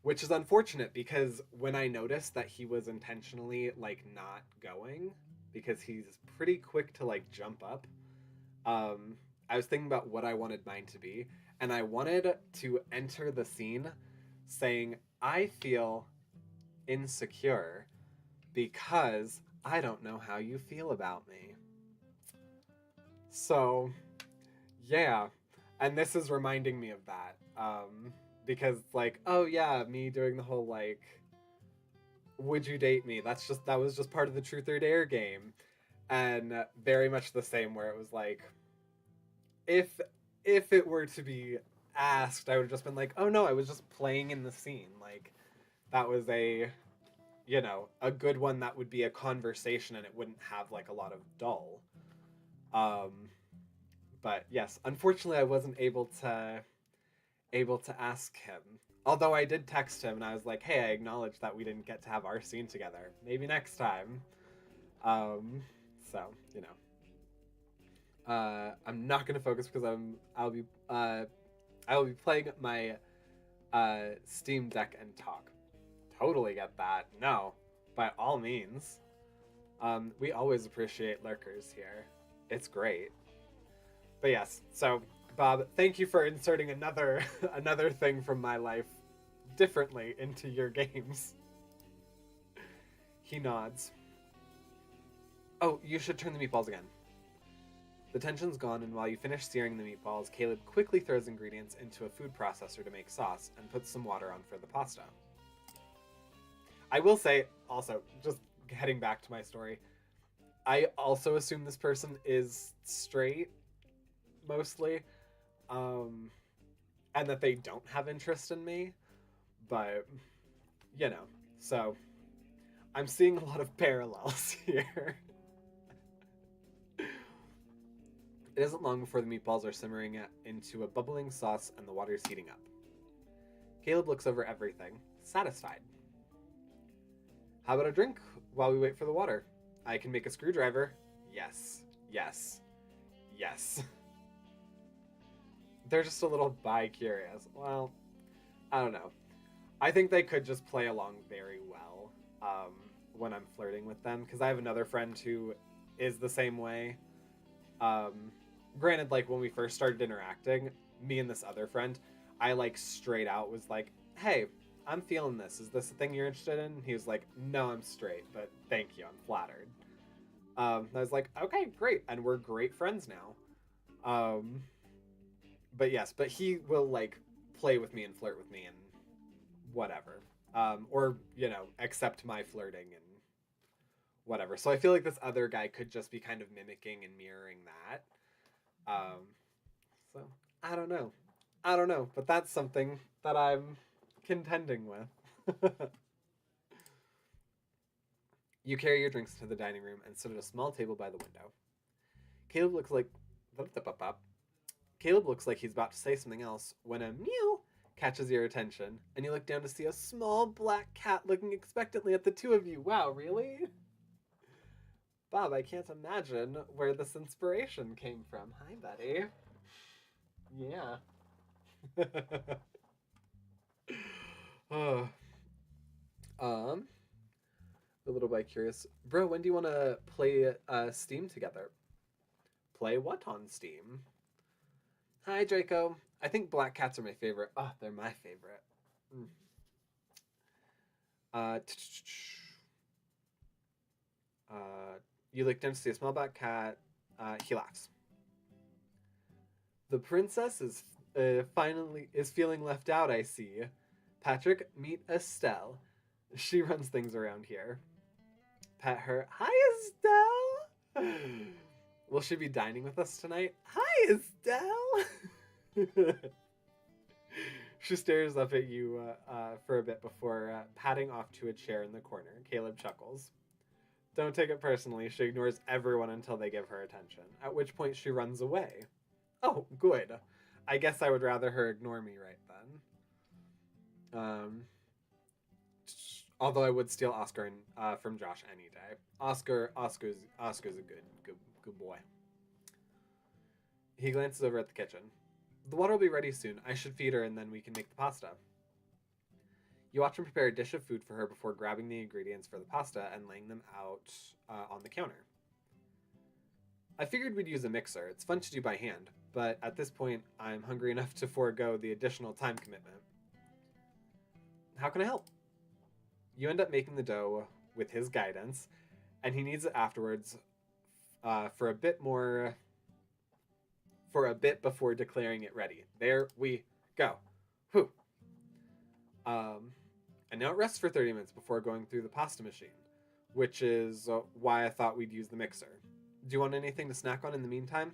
S1: which is unfortunate because when I noticed that he was intentionally like not going because he's pretty quick to like jump up, I was thinking about what I wanted mine to be, and I wanted to enter the scene saying, I feel insecure because I don't know how you feel about me. So, yeah. And this is reminding me of that. Because, like, oh yeah, me doing the whole, like, would you date me? That was just part of the Truth or Dare game. And very much the same, where it was like, if it were to be asked, I would have just been like, oh no, I was just playing in the scene. Like, that was a good one that would be a conversation and it wouldn't have like a lot of dull. Um, but yes, unfortunately, I wasn't able to ask him. Although I did text him and I was like, hey, I acknowledge that we didn't get to have our scene together. Maybe next time. So I'm not gonna focus because I will be playing my Steam Deck and talk. Totally get that. No, by all means. We always appreciate lurkers here. It's great. But yes, so Bob, thank you for inserting another another thing from my life differently into your games. He nods. Oh, you should turn the meatballs again. The tension's gone, and while you finish searing the meatballs, Caleb quickly throws ingredients into a food processor to make sauce and puts some water on for the pasta. I will say, also, just heading back to my story, I also assume this person is straight, mostly, and that they don't have interest in me, but, so I'm seeing a lot of parallels here. It isn't long before the meatballs are simmering into a bubbling sauce and the water's heating up. Caleb looks over everything, satisfied. How about a drink while we wait for the water? I can make a screwdriver. Yes, yes, yes. They're just a little bi-curious. Well, I don't know. I think they could just play along very well when I'm flirting with them, because I have another friend who is the same way. Granted, like, when we first started interacting, me and this other friend, I, like, straight out was like, hey, I'm feeling this. Is this a thing you're interested in? He was like, no, I'm straight, but thank you, I'm flattered. I was like, okay, great, and we're great friends now. But yes, but he will, like, play with me and flirt with me and whatever. Or, accept my flirting and whatever. So I feel like this other guy could just be kind of mimicking and mirroring that. So I don't know, but that's something that I'm contending with. You carry your drinks to the dining room and sit at a small table by the window. Caleb looks like Caleb looks like he's about to say something else when a meow catches your attention, and you look down to see a small black cat looking expectantly at the two of you. Wow, really? Bob, I can't imagine where this inspiration came from. Hi, buddy. Yeah. Oh. A little bit curious. Bro, when do you want to play Steam together? Play what on Steam? Hi, Draco. I think black cats are my favorite. Oh, they're my favorite. You look down to see a small black cat. He laughs. The princess is finally feeling left out, I see. Patrick, meet Estelle. She runs things around here. Pet her. Hi, Estelle! Will she be dining with us tonight? Hi, Estelle! She stares up at you for a bit before patting off to a chair in the corner. Caleb chuckles. Don't take it personally. She ignores everyone until they give her attention, at which point she runs away. Oh, good. I guess I would rather her ignore me right then. Although I would steal Oscar from Josh any day. Oscar's a good boy. He glances over at the kitchen. The water will be ready soon. I should feed her and then we can make the pasta. You watch him prepare a dish of food for her before grabbing the ingredients for the pasta and laying them out on the counter. I figured we'd use a mixer. It's fun to do by hand, but at this point, I'm hungry enough to forego the additional time commitment. How can I help? You end up making the dough with his guidance, and he needs it afterwards for a bit more. For a bit before declaring it ready. There we go. Whew. And now it rests for 30 minutes before going through the pasta machine, which is why I thought we'd use the mixer. Do you want anything to snack on in the meantime?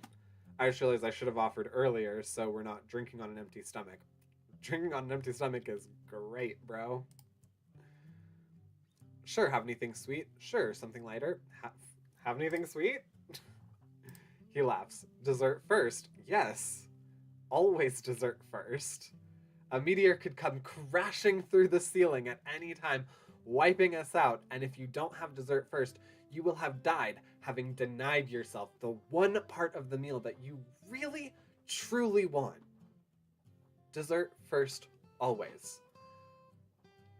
S1: I just realized I should have offered earlier, so we're not drinking on an empty stomach. Drinking on an empty stomach is great, bro. Sure, have anything sweet? Sure, something lighter? Have anything sweet? He laughs. Dessert first? Yes. Always dessert first. A meteor could come crashing through the ceiling at any time, wiping us out, and if you don't have dessert first, you will have died, having denied yourself the one part of the meal that you really, truly want. Dessert first, always.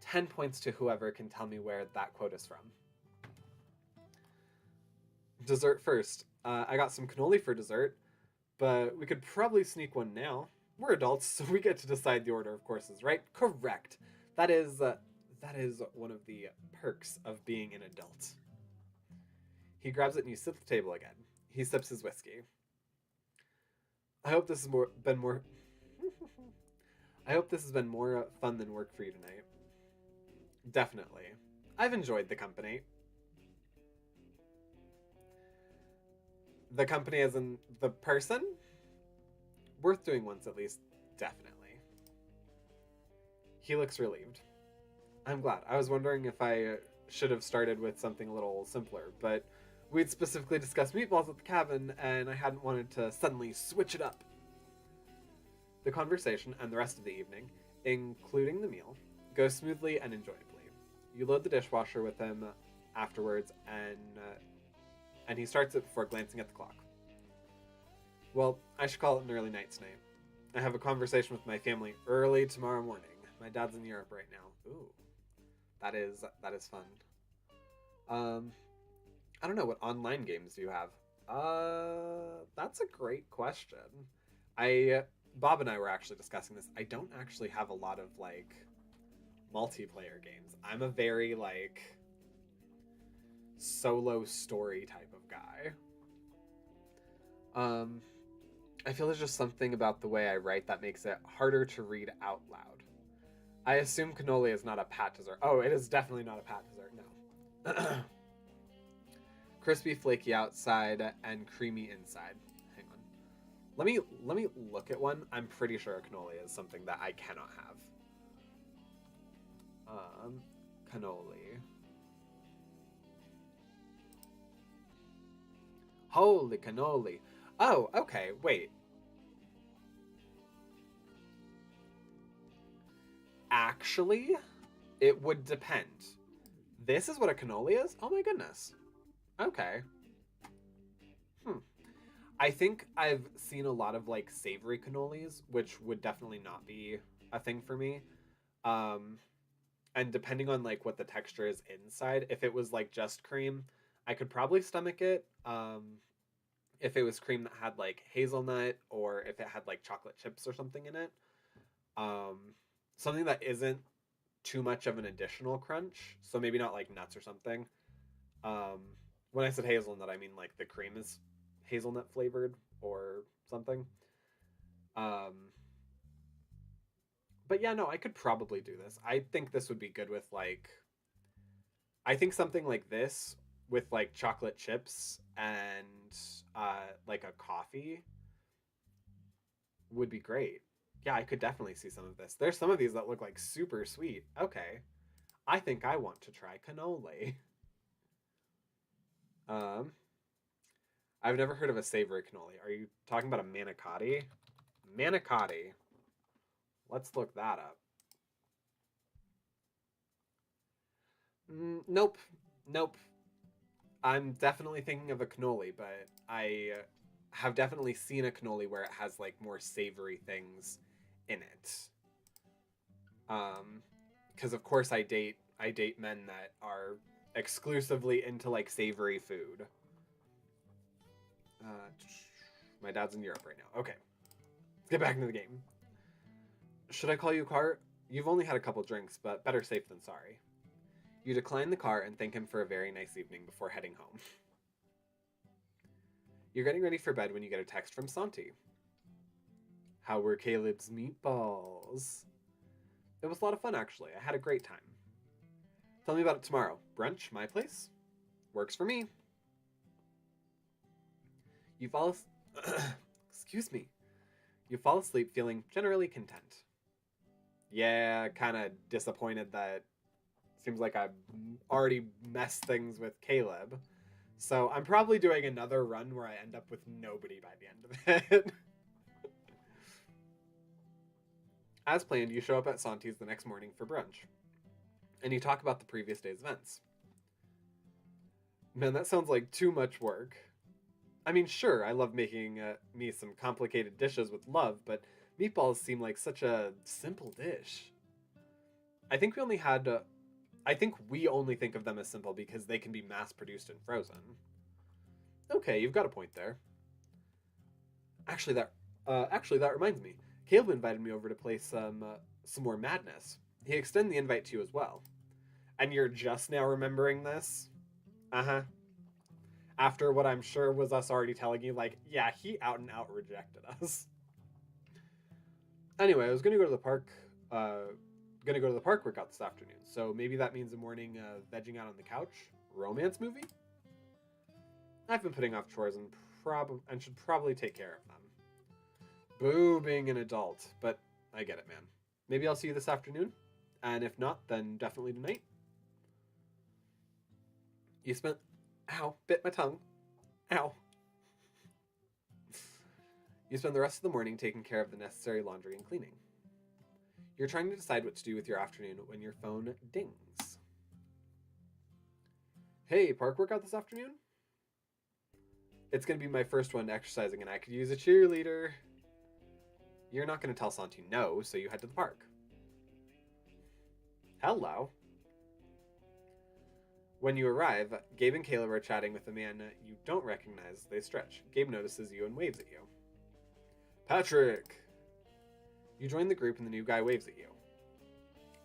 S1: 10 points to whoever can tell me where that quote is from. Dessert first. I got some cannoli for dessert, but we could probably sneak one now. We're adults, so we get to decide the order of courses, right? Correct. That is one of the perks of being an adult. He grabs it and you sit at the table again. He sips his whiskey. I hope this has been more. I hope this has been more fun than work for you tonight. Definitely. I've enjoyed the company. The company as in the person? Worth doing once at least. Definitely. He looks relieved. I'm glad. I was wondering if I should have started with something a little simpler, but we'd specifically discussed meatballs at the cabin, and I hadn't wanted to suddenly switch it up. The conversation and the rest of the evening, including the meal, goes smoothly and enjoyably. You load the dishwasher with him afterwards, and he starts it before glancing at the clock. Well, I should call it an early night tonight. I have a conversation with my family early tomorrow morning. My dad's in Europe right now. Ooh, that is fun. I don't know, what online games do you have? That's a great question. Bob and I were actually discussing this. I don't actually have a lot of like multiplayer games. I'm a very like solo story type of guy. I feel there's just something about the way I write that makes it harder to read out loud. I assume cannoli is not a pat dessert. Oh, it is definitely not a pat dessert, no. Crispy, flaky outside and creamy inside. Hang on. Let me look at one. I'm pretty sure a cannoli is something that I cannot have. Cannoli. Holy cannoli. Oh, okay, wait. Actually, it would depend. This is what a cannoli is? Oh my goodness. Okay. I think I've seen a lot of like savory cannolis, which would definitely not be a thing for me. And depending on like what the texture is inside, if it was like just cream, I could probably stomach it. If it was cream that had like hazelnut or if it had like chocolate chips or something in it. Something that isn't too much of an additional crunch, so maybe not like nuts or something. When I said hazelnut, I mean like the cream is hazelnut flavored or something. But yeah, no, I could probably do this. I think this would be good with like, I think something like this with like chocolate chips and like a coffee would be great. Yeah, I could definitely see some of this. There's some of these that look like super sweet. Okay. I think I want to try cannoli. Um, I've never heard of a savory cannoli. Are you talking about a manicotti? Manicotti. Let's look that up. Nope. Nope. I'm definitely thinking of a cannoli, but I have definitely seen a cannoli where it has like more savory things in it. Because of course I date men that are exclusively into like savory food. Uh, my dad's in Europe right now. Okay, let's get back into the game. Should I call you a car? You've only had a couple drinks, but better safe than sorry. You decline the car and thank him for a very nice evening before heading home. You're getting ready for bed when you get a text from Santi. How were Caleb's meatballs? It was a lot of fun, actually. I had a great time. Tell me about it tomorrow. Brunch, my place? Works for me. You fall... Excuse me. You fall asleep feeling generally content. Yeah, kind of disappointed that seems like I've already messed things with Caleb. So I'm probably doing another run where I end up with nobody by the end of it. As planned, you show up at Santi's the next morning for brunch. And you talk about the previous day's events. Man, that sounds like too much work. I mean, sure, I love making me some complicated dishes with love, but meatballs seem like such a simple dish. I think we only had... I think we only think of them as simple because they can be mass-produced and frozen. Okay, you've got a point there. Actually, that reminds me. Caleb invited me over to play some more madness. He extended the invite to you as well. And you're just now remembering this? Uh-huh. After what I'm sure was us already telling you, like, yeah, he out and out rejected us. Anyway, I was gonna go to the park workout this afternoon, so maybe that means a morning vegging out on the couch. Romance movie? I've been putting off chores and should probably take care of them. Boo being an adult, but I get it, man. Maybe I'll see you this afternoon, and if not, then definitely tonight. You spent... Ow, bit my tongue. Ow. You spend the rest of the morning taking care of the necessary laundry and cleaning. You're trying to decide what to do with your afternoon when your phone dings. Hey, park workout this afternoon? It's going to be my first one exercising and I could use a cheerleader. You're not going to tell Santi no, so you head to the park. Hello. When you arrive, Gabe and Caleb are chatting with a man you don't recognize. They stretch. Gabe notices you and waves at you. Patrick! You join the group and the new guy waves at you.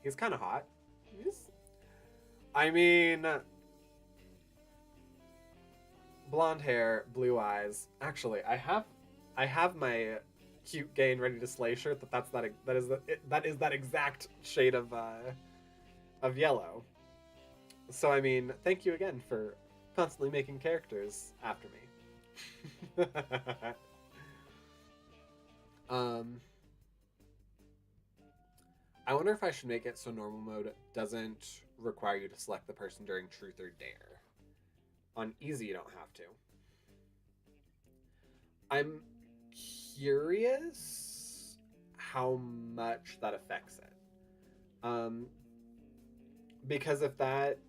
S1: He's kind of hot. I mean... blonde hair, blue eyes. Actually, I have my cute gay and ready to slay shirt that is that exact shade of yellow. So I mean, thank you again for constantly making characters after me. I wonder if I should make it so normal mode doesn't require you to select the person during truth or dare. On easy, you don't have to. I'm curious how much that affects it. Because if that...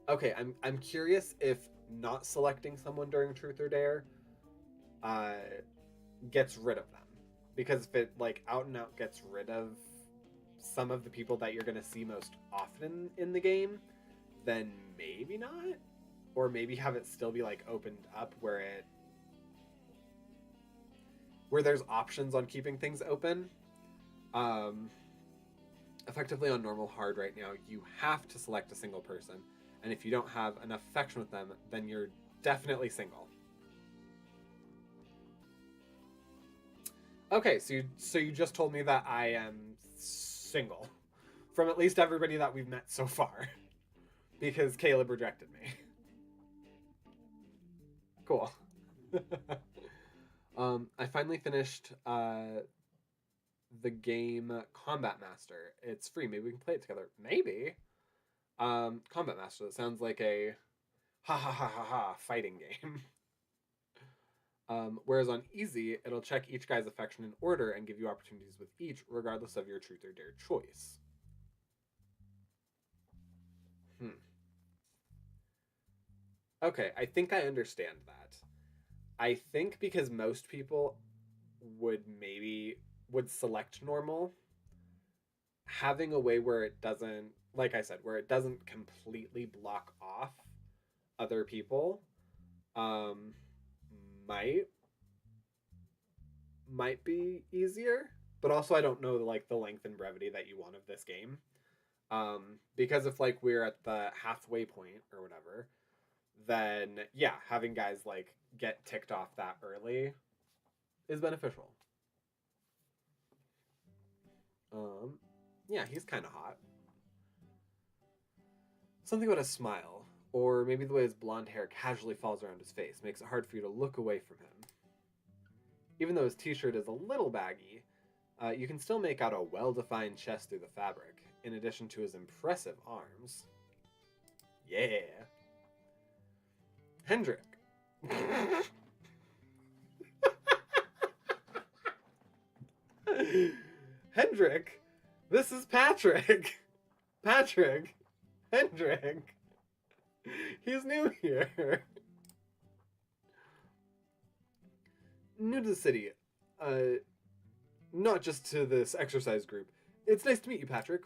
S1: Okay, I'm curious if not selecting someone during truth or dare gets rid of them. Because if it like out and out gets rid of some of the people that you're gonna see most often in the game, then maybe not. Or maybe have it still be like opened up where there's options on keeping things open. Effectively on normal hard right now, you have to select a single person. And if you don't have enough affection with them, then you're definitely single. Okay, so you just told me that I am single. From at least everybody that we've met so far. Because Caleb rejected me. Cool. I finally finished the game Combat Master. It's free. Maybe we can play it together. Maybe. Combat Master. That sounds like a ha ha ha ha ha fighting game. Whereas on easy, it'll check each guy's affection in order and give you opportunities with each, regardless of your truth or dare choice. Okay, I think I understand that. I think because most people would maybe would select normal, having a way where it doesn't, like I said, where it doesn't completely block off other people, um, might be easier. But also, I don't know like the length and brevity that you want of this game. Because if like we're at the halfway point or whatever, then yeah, having guys like get ticked off that early is beneficial. Um, yeah, he's kind of hot. Something about his smile, or maybe the way his blonde hair casually falls around his face, makes it hard for you to look away from him. Even though his t-shirt is a little baggy, you can still make out a well-defined chest through the fabric, in addition to his impressive arms. Yeah. Hendrik. Hendrik, this is Patrick. Patrick. Hendrik. He's new here. New to the city. Not just to this exercise group. It's nice to meet you, Patrick.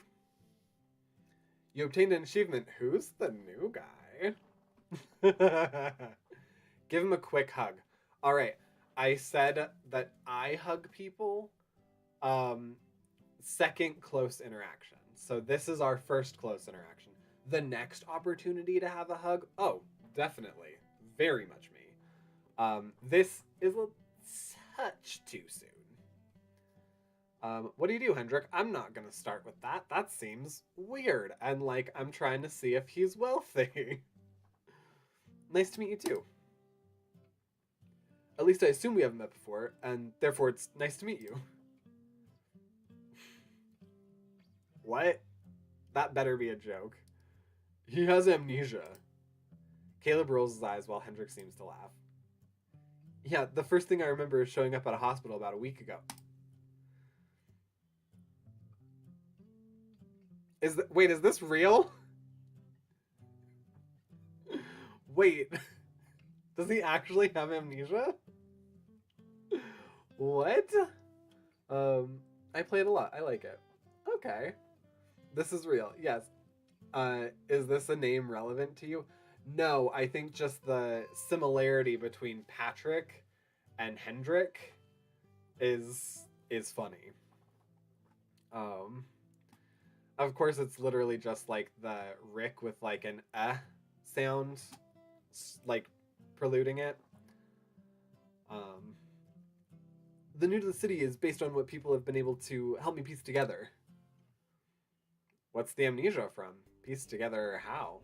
S1: You obtained an achievement. Who's the new guy? Give him a quick hug. All right. I said that I hug people. Second close interaction. So this is our first close interaction. The next opportunity to have a hug, oh, definitely. Very much me. This is such too soon. What do you do, Hendrik? I'm not gonna start with that. That seems weird. And like, I'm trying to see if he's wealthy. Nice to meet you too. At least I assume we haven't met before, and therefore it's nice to meet you. What? That better be a joke. He has amnesia. Caleb rolls his eyes while Hendrik seems to laugh. Yeah, the first thing I remember is showing up at a hospital about a week ago. Wait, is this real? Wait, does he actually have amnesia? What? I played a lot. I like it. Okay. This is real. Yes. Is this a name relevant to you? No, I think just the similarity between Patrick and Hendrik is funny. Of course, it's literally just like the Rick with like an sound, like preluding it. The New to the City is based on what people have been able to help me piece together. What's the amnesia from? Piece together how?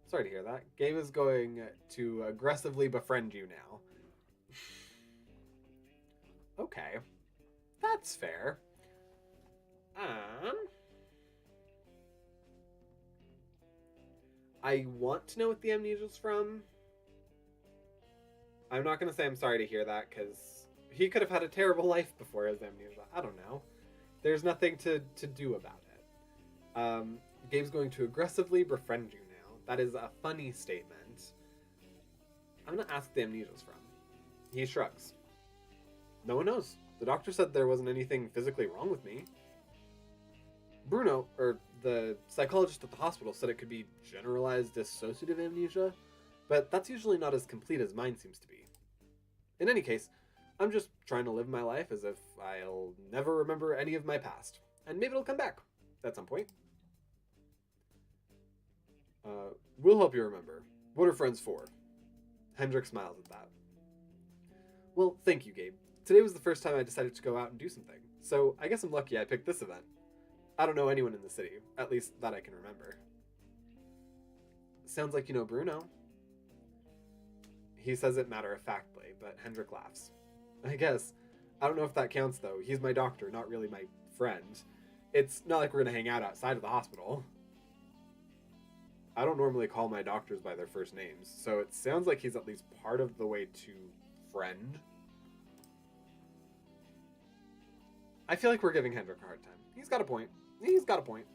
S1: Sorry to hear that. Gabe is going to aggressively befriend you now. Okay. That's fair. I want to know what the amnesia's from. I'm not going to say I'm sorry to hear that, because he could have had a terrible life before his amnesia. I don't know. There's nothing to do about it. Gabe's going to aggressively befriend you now. That is a funny statement. I'm going to ask the amnesia's from. He shrugs. No one knows. The doctor said there wasn't anything physically wrong with me. Bruno, or the psychologist at the hospital, said it could be generalized dissociative amnesia, but that's usually not as complete as mine seems to be. In any case, I'm just trying to live my life as if I'll never remember any of my past, and maybe it'll come back at some point. We'll help you remember. What are friends for? Hendrik smiles at that. Well, thank you, Gabe. Today was the first time I decided to go out and do something, so I guess I'm lucky I picked this event. I don't know anyone in the city, at least that I can remember. Sounds like you know Bruno. He says it matter-of-factly, but Hendrik laughs. I guess. I don't know if that counts, though. He's my doctor, not really my friend. It's not like we're gonna hang out outside of the hospital. I don't normally call my doctors by their first names, so it sounds like he's at least part of the way to friend. I feel like we're giving Hendrik a hard time. He's got a point. He's got a point.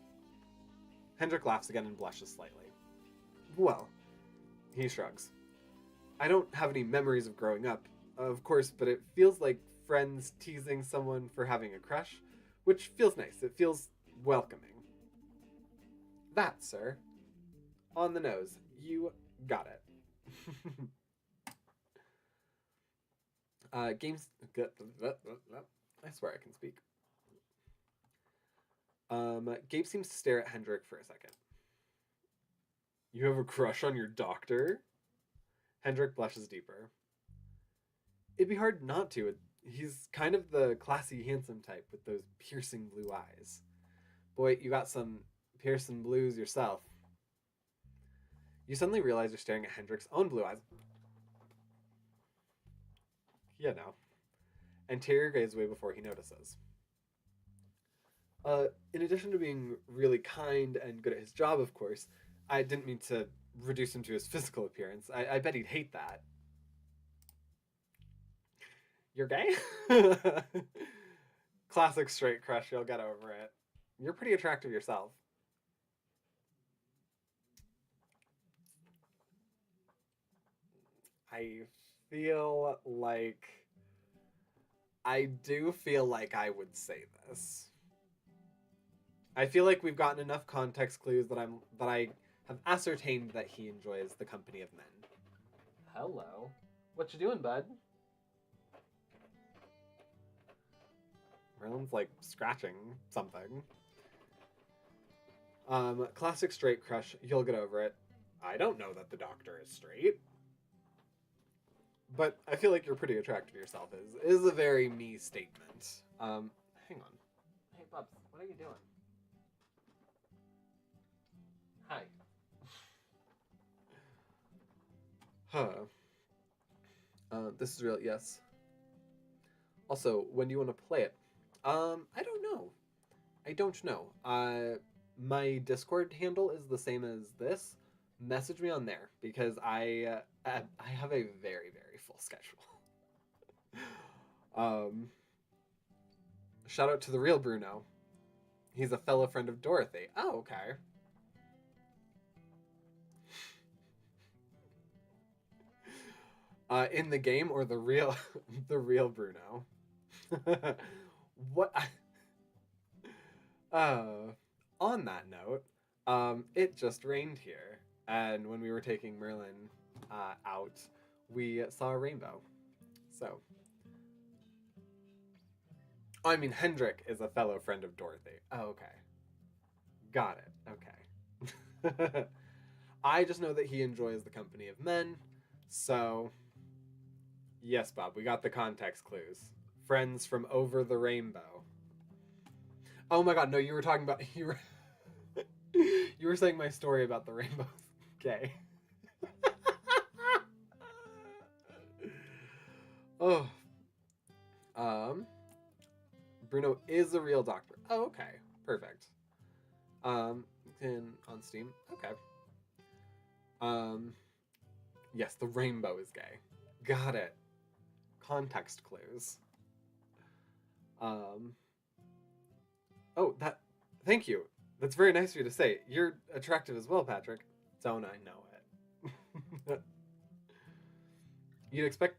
S1: Hendrik laughs again and blushes slightly. Well, he shrugs. I don't have any memories of growing up, of course, but it feels like friends teasing someone for having a crush, which feels nice. It feels welcoming. That, sir. On the nose. You got it. Games. I swear I can speak. Gabe seems to stare at Hendrik for a second. You have a crush on your doctor? Hendrik blushes deeper. It'd be hard not to. He's kind of the classy, handsome type with those piercing blue eyes. Boy, you got some piercing blues yourself. You suddenly realize you're staring at Hendrik's own blue eyes. Yeah, no. And tear your gaze away before he notices. In addition to being really kind and good at his job, of course, I didn't mean to reduce him to his physical appearance. I bet he'd hate that. You're gay? Classic straight crush, you'll get over it. You're pretty attractive yourself. I feel like... I do feel like I would say this. I feel like we've gotten enough context clues that I have ascertained that he enjoys the company of men. Hello. What you doing, bud? Merlin's like scratching something. Classic straight crush. You'll get over it. I don't know that the doctor is straight. But I feel like you're pretty attractive yourself is a very me statement. Hang on. Hey, Bubs, what are you doing? Hi. This is real, yes. Also, when do you want to play it? I don't know. I don't know. My Discord handle is the same as this. Message me on there because I have a very, very full schedule. Shout out to the real Bruno. He's a fellow friend of Dorothy. Oh, okay. In the game or the real the real Bruno? What? On that note, it just rained here, and when we were taking Merlin out, we saw a rainbow. So, I mean, Hendrik is a fellow friend of Dorothy. Oh, okay. Got it. Okay. I just know that he enjoys the company of men, so... Yes, Bob, we got the context clues. Friends from over the rainbow. Oh my god, no, you were talking about... You were, you were saying my story about the rainbow. Okay. Oh. Bruno is a real doctor. Oh, okay. Perfect. On Steam. Okay. Yes, the rainbow is gay. Got it. Context clues. Oh, thank you. That's very nice of you to say. You're attractive as well, Patrick. Don't I know it? You'd expect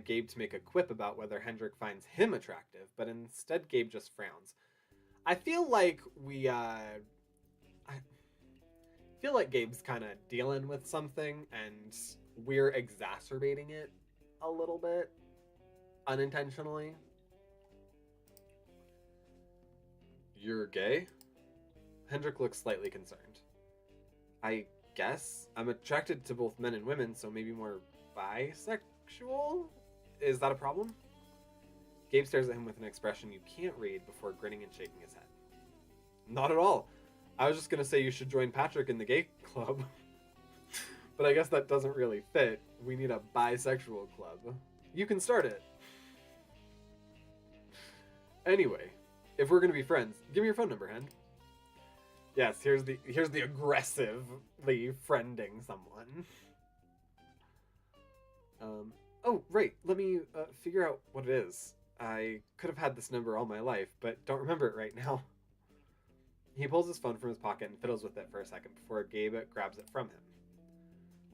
S1: Gabe to make a quip about whether Hendrik finds him attractive, but instead Gabe just frowns. I feel like I feel like Gabe's kind of dealing with something, and we're exacerbating it a little bit, unintentionally. You're gay? Hendrik looks slightly concerned. I guess I'm attracted to both men and women, so maybe more bisexual? Is that a problem? Gabe stares at him with an expression you can't read before grinning and shaking his head. Not at all. I was just going to say you should join Patrick in the gay club. But I guess that doesn't really fit. We need a bisexual club. You can start it. Anyway, if we're going to be friends, give me your phone number, Hen. Yes, here's the aggressively friending someone. Oh, right. Let me figure out what it is. I could have had this number all my life, but don't remember it right now. He pulls his phone from his pocket and fiddles with it for a second before Gabe grabs it from him.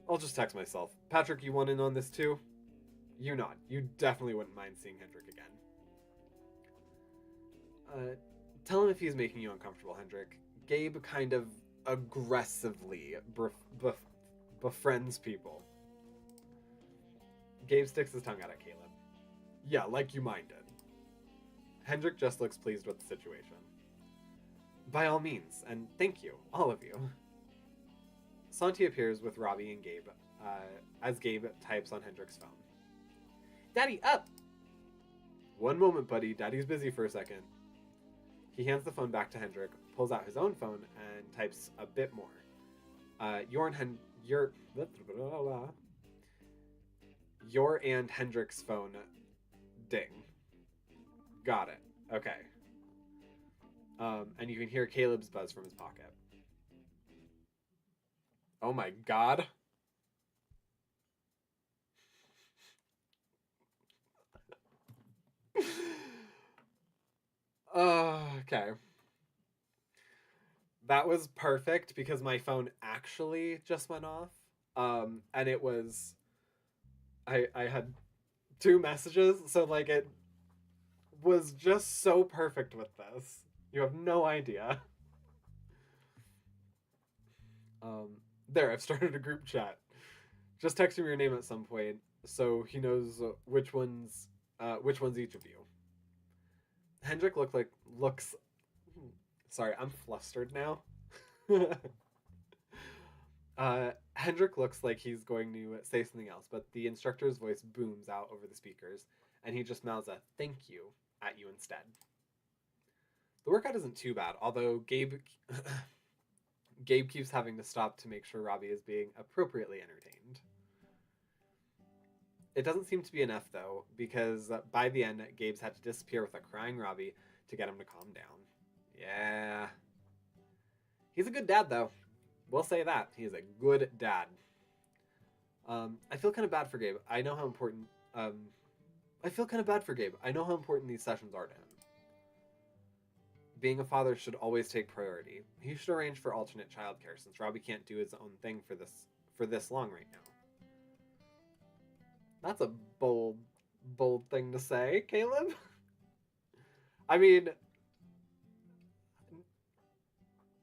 S1: I'll just text myself. Patrick, you want in on this too? You nod. You definitely wouldn't mind seeing Hendrik again. Tell him if he's making you uncomfortable, Hendrik. Gabe kind of aggressively befriends people. Gabe sticks his tongue out at Caleb. Yeah, like you minded. Hendrik just looks pleased with the situation. By all means, and thank you, all of you. Santi appears with Robbie and Gabe, as Gabe types on Hendrik's phone. Daddy, up! One moment, buddy. Daddy's busy for a second. He hands the phone back to Hendrik, pulls out his own phone, and types a bit more. Your and Hendrik's phone ding. Got it. Okay. And you can hear Caleb's buzz from his pocket. Oh my god. Okay. That was perfect because my phone actually just went off. And it was... I had 2 messages, so like it was just so perfect with this. You have no idea. There, I've started a group chat. Just text him your name at some point so he knows which one's each of you. Hendrik looks. Sorry, I'm flustered now. Hendrik looks like he's going to say something else, but the instructor's voice booms out over the speakers, and he just mouths a "thank you" at you instead. The workout isn't too bad, although Gabe keeps having to stop to make sure Robbie is being appropriately entertained. It doesn't seem to be enough, though, because by the end, Gabe's had to disappear with a crying Robbie to get him to calm down. Yeah. He's a good dad, though. We'll say that. He is a good dad. I feel kind of bad for Gabe. I know how important... I feel kind of bad for Gabe. I know how important these sessions are to him. Being a father should always take priority. He should arrange for alternate childcare since Robbie can't do his own thing for this long right now. That's a bold thing to say, Caleb. I mean,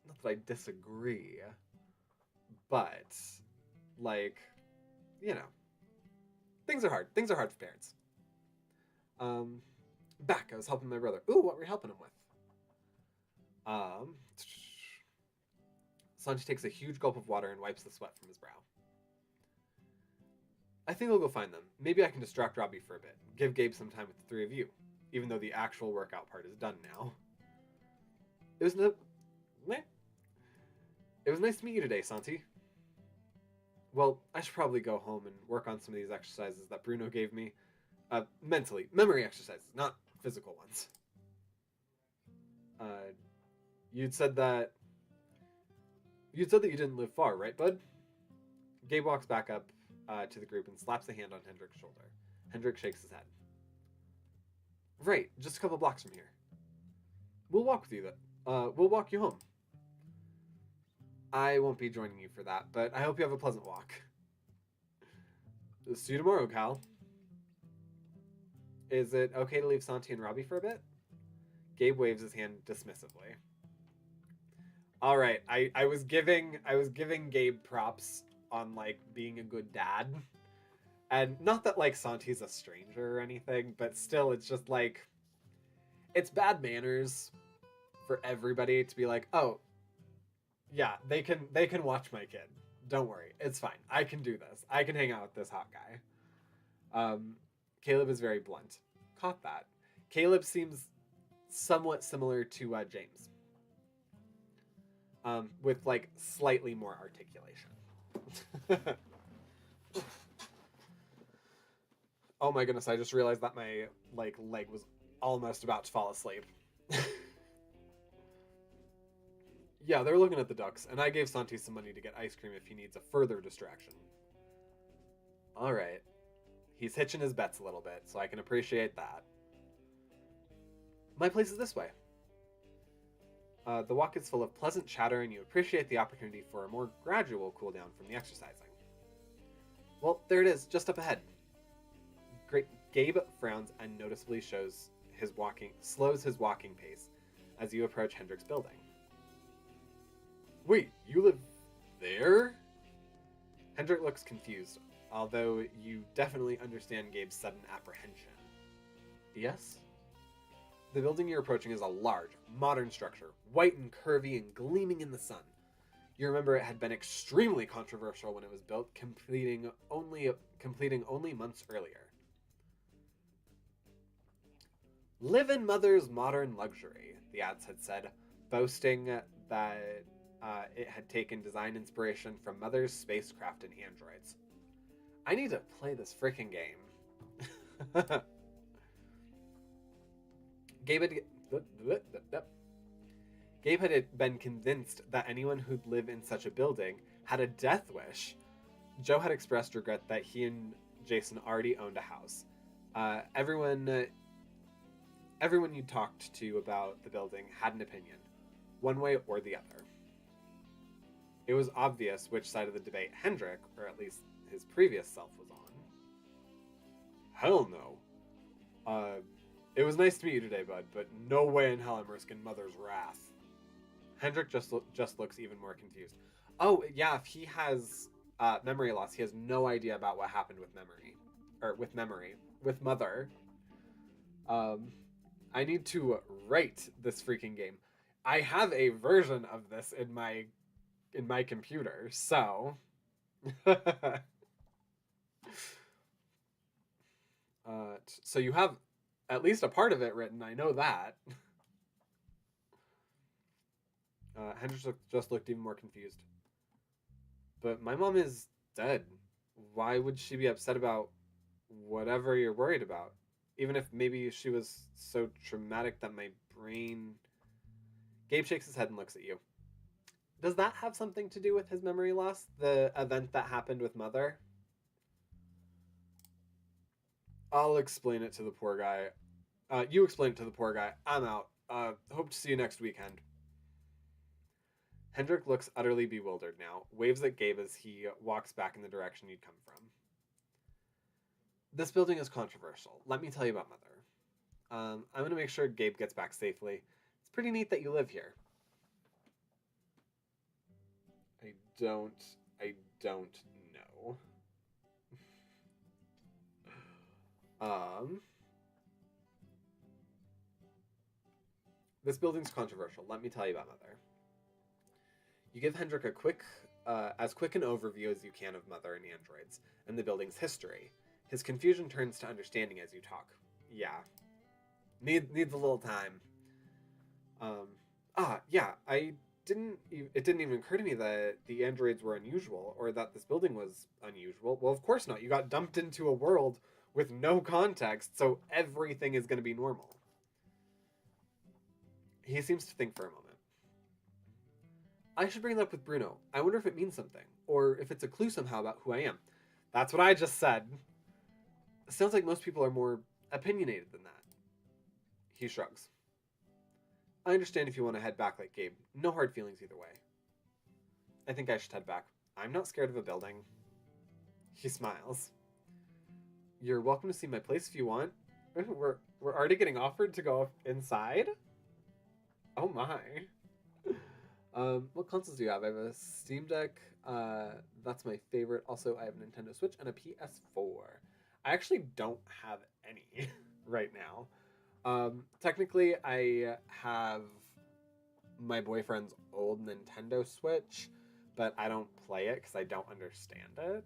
S1: not that I disagree, but like, you know, things are hard. Things are hard for parents. Back, I was helping my brother. Ooh, what were you helping him with? Sanji takes a huge gulp of water and wipes the sweat from his brow. I think I'll go find them. Maybe I can distract Robbie for a bit. Give Gabe some time with the 3 of you, even though the actual workout part is done now. It was nice to meet you today, Santi. Well, I should probably go home and work on some of these exercises that Bruno gave me. Memory exercises, not physical ones. You'd said that you didn't live far, right, bud? Gabe walks back up to the group and slaps a hand on Hendrik's shoulder. Hendrik shakes his head. Right, just a couple blocks from here. We'll walk with you then. We'll walk you home. I won't be joining you for that, but I hope you have a pleasant walk. See you tomorrow, Cal. Is it okay to leave Santi and Robbie for a bit? Gabe waves his hand dismissively. All right, I was giving Gabe props on like being a good dad, and not that like Santi's a stranger or anything, but still, it's just like it's bad manners for everybody to be like, oh, yeah, they can watch my kid. Don't worry, it's fine. I can do this. I can hang out with this hot guy. Caleb is very blunt. Caught that. Caleb seems somewhat similar to James. With like slightly more articulation. Oh my goodness, I just realized that my leg was almost about to fall asleep. Yeah, they're looking at the ducks, and I gave Santi some money to get ice cream if he needs a further distraction. Alright. He's hitching his bets a little bit, so I can appreciate that. My place is this way. The walk is full of pleasant chatter, and you appreciate the opportunity for a more gradual cool down from the exercising. Well, there it is, just up ahead. Great. Gabe frowns and noticeably slows his walking pace as you approach Hendrick's building. Wait, you live there? Hendrick looks confused, although you definitely understand Gabe's sudden apprehension. Yes? The building you're approaching is a large, modern structure, white and curvy and gleaming in the sun. You remember it had been extremely controversial when it was built, completing only months earlier. Live in Mother's modern luxury, the ads had said, boasting that it had taken design inspiration from Mother's spacecraft and androids. I need to play this freaking game. Gabe had been convinced that anyone who'd live in such a building had a death wish. Joe had expressed regret that he and Jason already owned a house. Everyone you talked to about the building had an opinion, one way or the other. It was obvious which side of the debate Hendrick, or at least his previous self, was on. Hell no. It was nice to meet you today, bud, but no way in hell I'm risking Mother's wrath. Hendrick just looks even more confused. Oh, yeah, if he has memory loss, he has no idea about what happened with Mother. I need to write this freaking game. I have a version of this in my computer, so so you have at least a part of it written. I know that. Hendricks just looked even more confused. But my mom is dead. Why would she be upset about whatever you're worried about? Even if maybe she was so traumatic that my brain... Gabe shakes his head and looks at you. Does that have something to do with his memory loss? The event that happened with Mother? I'll explain it to the poor guy. You explain it to the poor guy. I'm out. Hope to see you next weekend. Hendrick looks utterly bewildered now, waves at Gabe as he walks back in the direction you'd come from. This building is controversial. Let me tell you about Mother. I'm going to make sure Gabe gets back safely. It's pretty neat that you live here. I don't know. This building's controversial. Let me tell you about Mother. You give Hendrick as quick an overview as you can of Mother and androids, and the building's history. His confusion turns to understanding as you talk. Yeah. Needs a little time. Yeah, it didn't even occur to me that the androids were unusual, or that this building was unusual. Well, of course not. You got dumped into a world with no context, so everything is going to be normal. He seems to think for a moment. I should bring it up with Bruno. I wonder if it means something, or if it's a clue somehow about who I am. That's what I just said. It sounds like most people are more opinionated than that. He shrugs. I understand if you want to head back like Gabe. No hard feelings either way. I think I should head back. I'm not scared of a building. He smiles. You're welcome to see my place if you want. We're already getting offered to go inside? Oh my. What consoles do you have? I have a Steam Deck. That's my favorite. Also, I have a Nintendo Switch and a PS4. I actually don't have any right now. Technically, I have my boyfriend's old Nintendo Switch, but I don't play it because I don't understand it,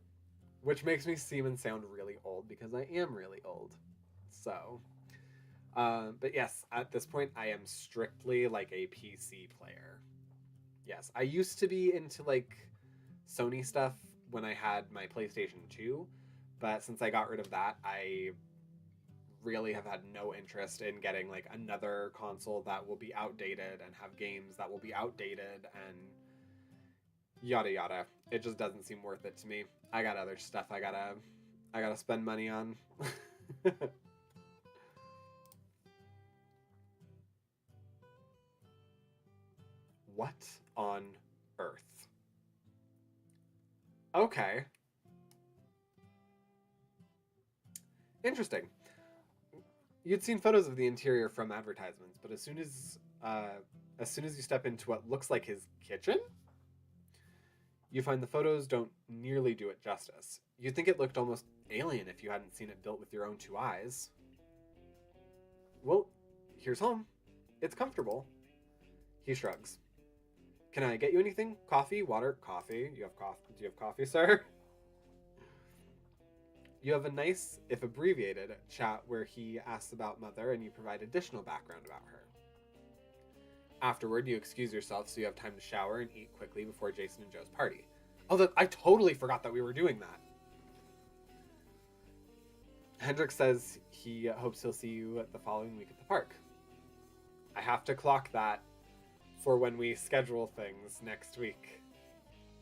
S1: which makes me seem and sound really old because I am really old. So, but yes, at this point, I am strictly like a PC player. Yes, I used to be into like Sony stuff when I had my PlayStation 2, but since I got rid of that, I really have had no interest in getting like another console that will be outdated and have games that will be outdated and yada yada. It just doesn't seem worth it to me. I got other stuff I gotta spend money on. What on earth? Okay. Interesting. You'd seen photos of the interior from advertisements, but as soon as you step into what looks like his kitchen, you find the photos don't nearly do it justice. You'd think it looked almost alien if you hadn't seen it built with your own two eyes. Well, here's home. It's comfortable. He shrugs. Can I get you anything? Coffee? Water? Coffee? You have coffee? Do you have coffee, sir? You have a nice, if abbreviated, chat where he asks about Mother and you provide additional background about her. Afterward, you excuse yourself so you have time to shower and eat quickly before Jason and Joe's party. Oh, I totally forgot that we were doing that. Hendrik says he hopes he'll see you the following week at the park. I have to clock that for when we schedule things next week.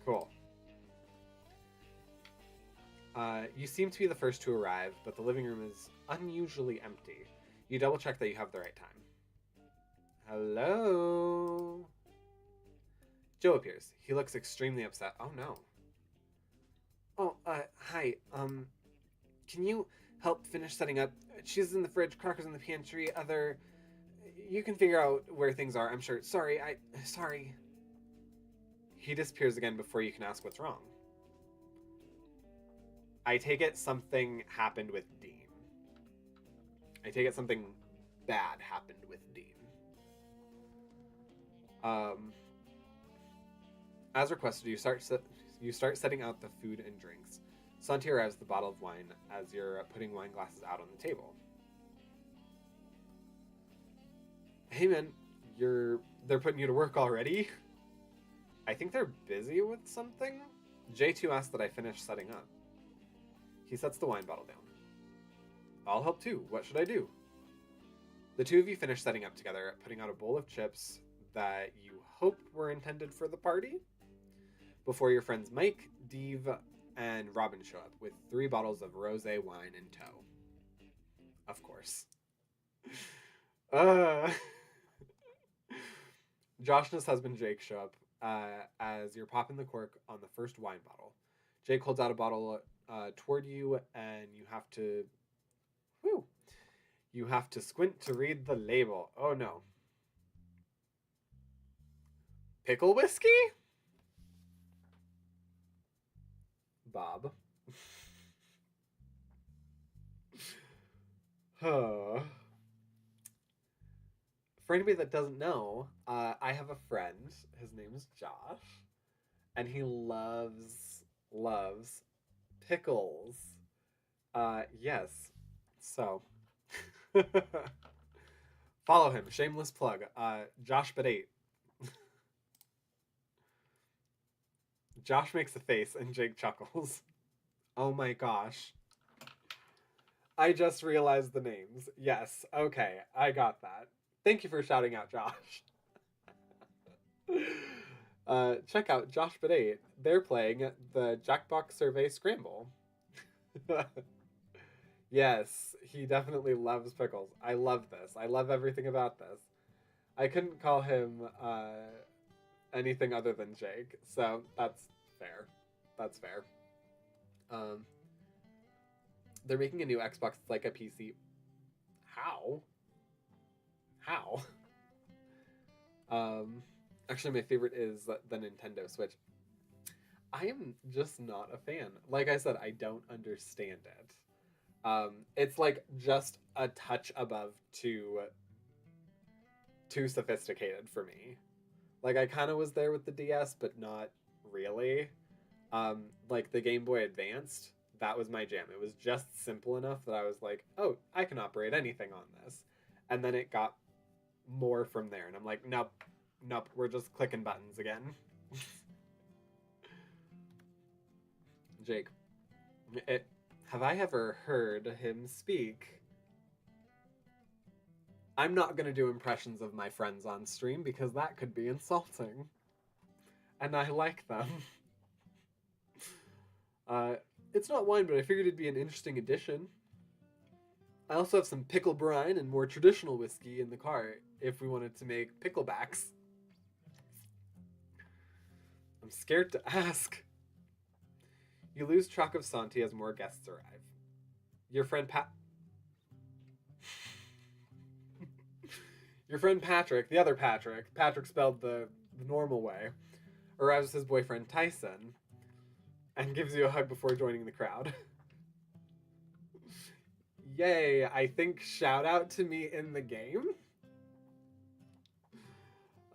S1: Cool. You seem to be the first to arrive, but the living room is unusually empty. You double check that you have the right time. Hello? Joe appears. He looks extremely upset. Oh no. Oh, hi. Can you help finish setting up? Cheese in the fridge, crackers in the pantry, You can figure out where things are, I'm sure. Sorry. He disappears again before you can ask what's wrong. I take it something happened with Dean. I take it something bad happened with Dean. As requested, you start setting out the food and drinks. Santi arrives with the bottle of wine as you're putting wine glasses out on the table. Hey man, they're putting you to work already? I think they're busy with something? J2 asked that I finish setting up. He sets the wine bottle down. I'll help too. What should I do? The two of you finish setting up together, putting out a bowl of chips that you hope were intended for the party, before your friends Mike, Dave, and Robin show up with 3 bottles of rosé wine in tow. Of course. Josh and his husband Jake show up as you're popping the cork on the first wine bottle. Jake holds out a bottle toward you, and you have to squint to read the label. Oh no. Pickle whiskey? Bob. For anybody that doesn't know, I have a friend. His name is Josh, and he loves pickles. Yes. So, follow him. Shameless plug. Josh But8. Josh makes a face and Jake chuckles. Oh my gosh. I just realized the names. Yes. Okay. I got that. Thank you for shouting out, Josh. Check out Josh But8. They're playing the Jackbox Survey Scramble. Yes, he definitely loves pickles. I love this. I love everything about this. I couldn't call him anything other than Jake, so that's fair. That's fair. They're making a new Xbox like a PC. How? Actually, my favorite is the Nintendo Switch. I am just not a fan. Like I said, I don't understand it. It's like just a touch above too sophisticated for me. Like I kind of was there with the DS, but not really. Like the Game Boy Advanced, that was my jam. It was just simple enough that I was like, oh, I can operate anything on this. And then it got more from there, and I'm like, nope, we're just clicking buttons again. Jake, have I ever heard him speak? I'm not going to do impressions of my friends on stream because that could be insulting. And I like them. It's not wine, but I figured it'd be an interesting addition. I also have some pickle brine and more traditional whiskey in the car if we wanted to make picklebacks. I'm scared to ask. You lose track of Santi as more guests arrive. Your friend Your friend Patrick, the other Patrick, Patrick spelled the normal way, arouses his boyfriend Tyson and gives you a hug before joining the crowd. Yay, I think shout out to me in the game.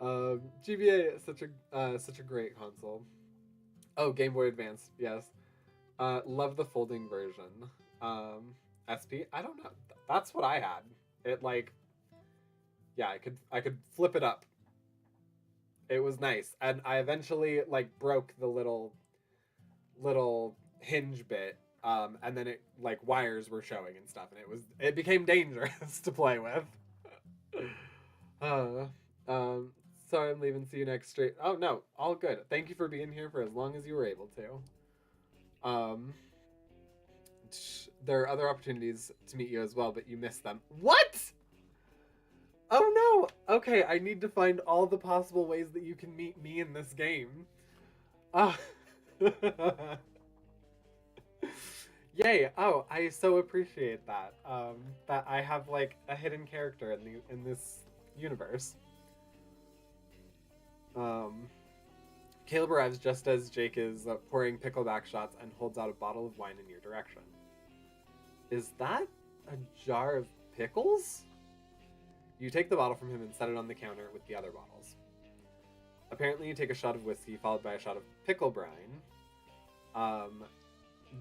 S1: GBA is such a great console. Oh, Game Boy Advance, yes. Love the folding version. SP, I don't know. That's what I had. It like, yeah, I could flip it up. It was nice, and I eventually like broke the little hinge bit, and then it like wires were showing and stuff, and it became dangerous to play with. uh, um, sorry, I'm leaving. See you next stream. Oh no, all good. Thank you for being here for as long as you were able to. There are other opportunities to meet you as well, but you missed them. What? Oh no! Okay, I need to find all the possible ways that you can meet me in this game. Uh, Yay! Oh, I so appreciate that. That I have like a hidden character in this universe. Um, Caleb arrives just as Jake is pouring pickleback shots and holds out a bottle of wine in your direction. Is that a jar of pickles? You take the bottle from him and set it on the counter with the other bottles. Apparently, you take a shot of whiskey followed by a shot of pickle brine.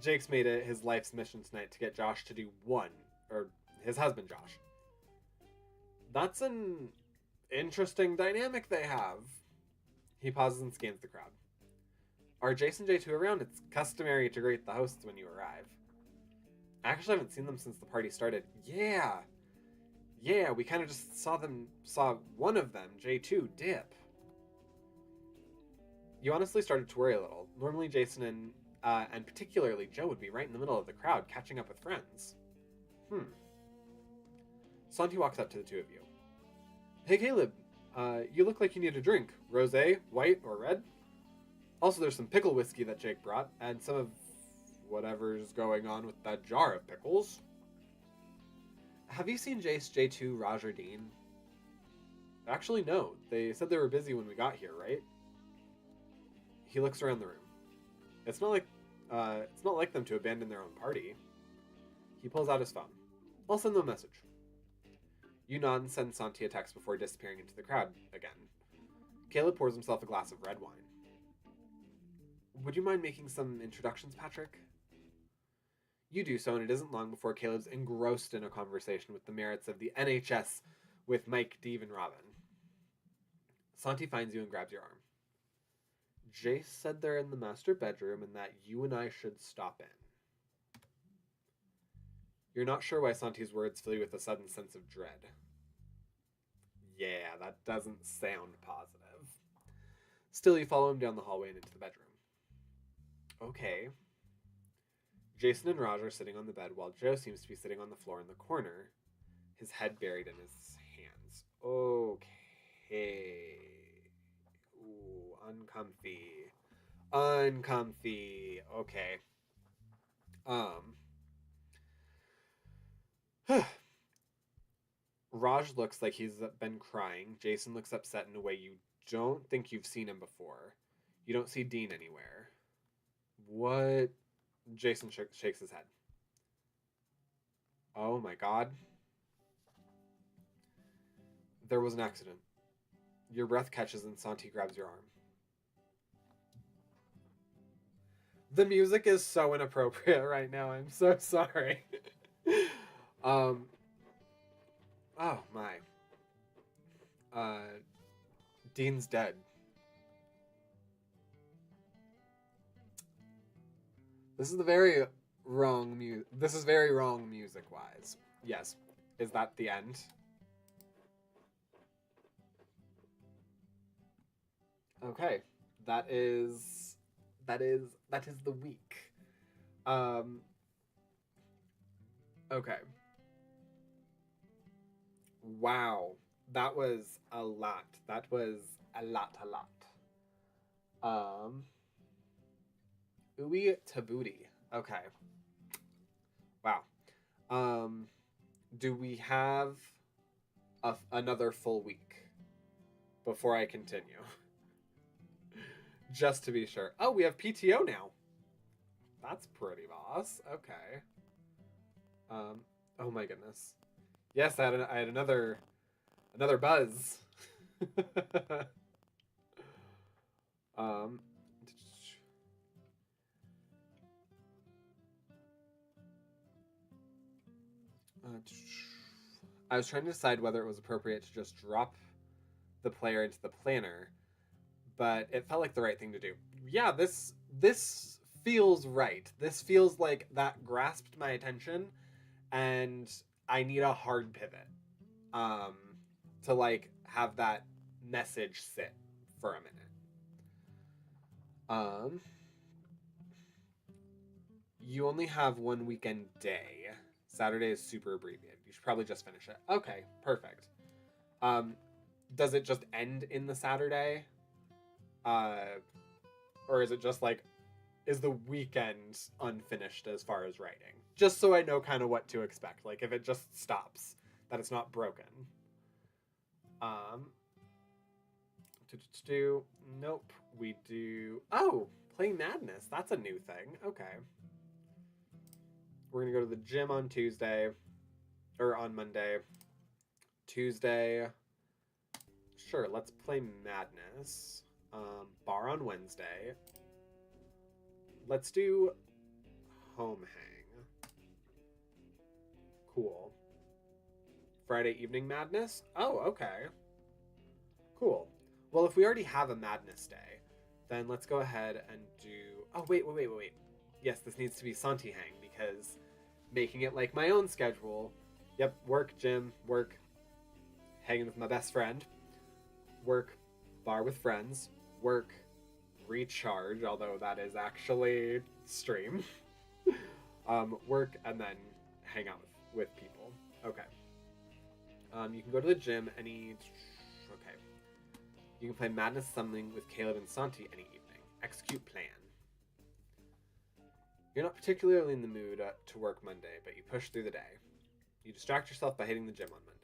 S1: Jake's made it his life's mission tonight to get Josh to do one, or his husband Josh. That's an interesting dynamic they have. He pauses and scans the crowd. Are Jason J2 around? It's customary to greet the hosts when you arrive. I actually haven't seen them since the party started. Yeah, we kind of just saw one of them, J2, dip. You honestly started to worry a little. Normally Jason and particularly Joe would be right in the middle of the crowd, catching up with friends. Santi walks up to the two of you. Hey Caleb, you look like you need a drink. Rosé, white, or red? Also, there's some pickle whiskey that Jake brought, and some of whatever's going on with that jar of pickles. Have you seen Jace, J2, Raj, or Dean? Actually, no. They said they were busy when we got here, right? He looks around the room. It's not like them to abandon their own party. He pulls out his phone. I'll send them a message. You nod and send Santi a text before disappearing into the crowd again. Caleb pours himself a glass of red wine. Would you mind making some introductions, Patrick? You do so, and it isn't long before Caleb's engrossed in a conversation with the merits of the NHS with Mike, Dave, and Robin. Santi finds you and grabs your arm. Jace said they're in the master bedroom and that you and I should stop in. You're not sure why Santi's words fill you with a sudden sense of dread. Yeah, that doesn't sound positive. Still, you follow him down the hallway and into the bedroom. Okay. Jason and Raj are sitting on the bed while Joe seems to be sitting on the floor in the corner, his head buried in his hands. Okay. Ooh, uncomfy. Okay. Raj looks like he's been crying. Jason looks upset in a way you don't think you've seen him before. You don't see Dean anywhere. What? Jason shakes his head. Oh my god. There was an accident. Your breath catches and Santi grabs your arm. The music is so inappropriate right now. I'm so sorry. Oh my. Dean's dead. This is very wrong music-wise. Yes. Is that the end? Okay. That is the week. Okay. Wow. That was a lot. That was a lot. Ooey to booty. Okay. Wow. Do we have another full week before I continue. Just to be sure. Oh, we have PTO now. That's pretty boss. Okay. Oh my goodness. Yes, I had another buzz. um, I was trying to decide whether it was appropriate to just drop the player into the planner, but it felt like the right thing to do. Yeah, this feels right. This feels like that grasped my attention, and I need a hard pivot to like have that message sit for a minute. You only have one weekend day. Saturday is super abbreviated. You should probably just finish it. Okay, perfect. Does it just end in the Saturday? Or is it just like, is the weekend unfinished as far as writing? Just so I know kind of what to expect. Like if it just stops, that it's not broken. Nope. We do. Oh, Play Madness. That's a new thing. Okay. We're gonna go to the gym on Tuesday, or on Monday. Tuesday. Sure, let's play Madness. Bar on Wednesday. Let's do Home Hang. Cool. Friday evening Madness? Oh, okay. Cool. Well, if we already have a Madness day, then let's go ahead and do... Oh, wait. Yes, this needs to be Santi Hang, because making it like my own schedule. Yep, work, gym, work, hanging with my best friend, work, bar with friends, work, recharge, although that is actually stream, work, and then hang out with people. Okay. You can go to the gym any... Okay. You can play Madness Summoning with Caleb and Santi any evening. Execute plan. You're not particularly in the mood to work Monday, but you push through the day. You distract yourself by hitting the gym on Monday.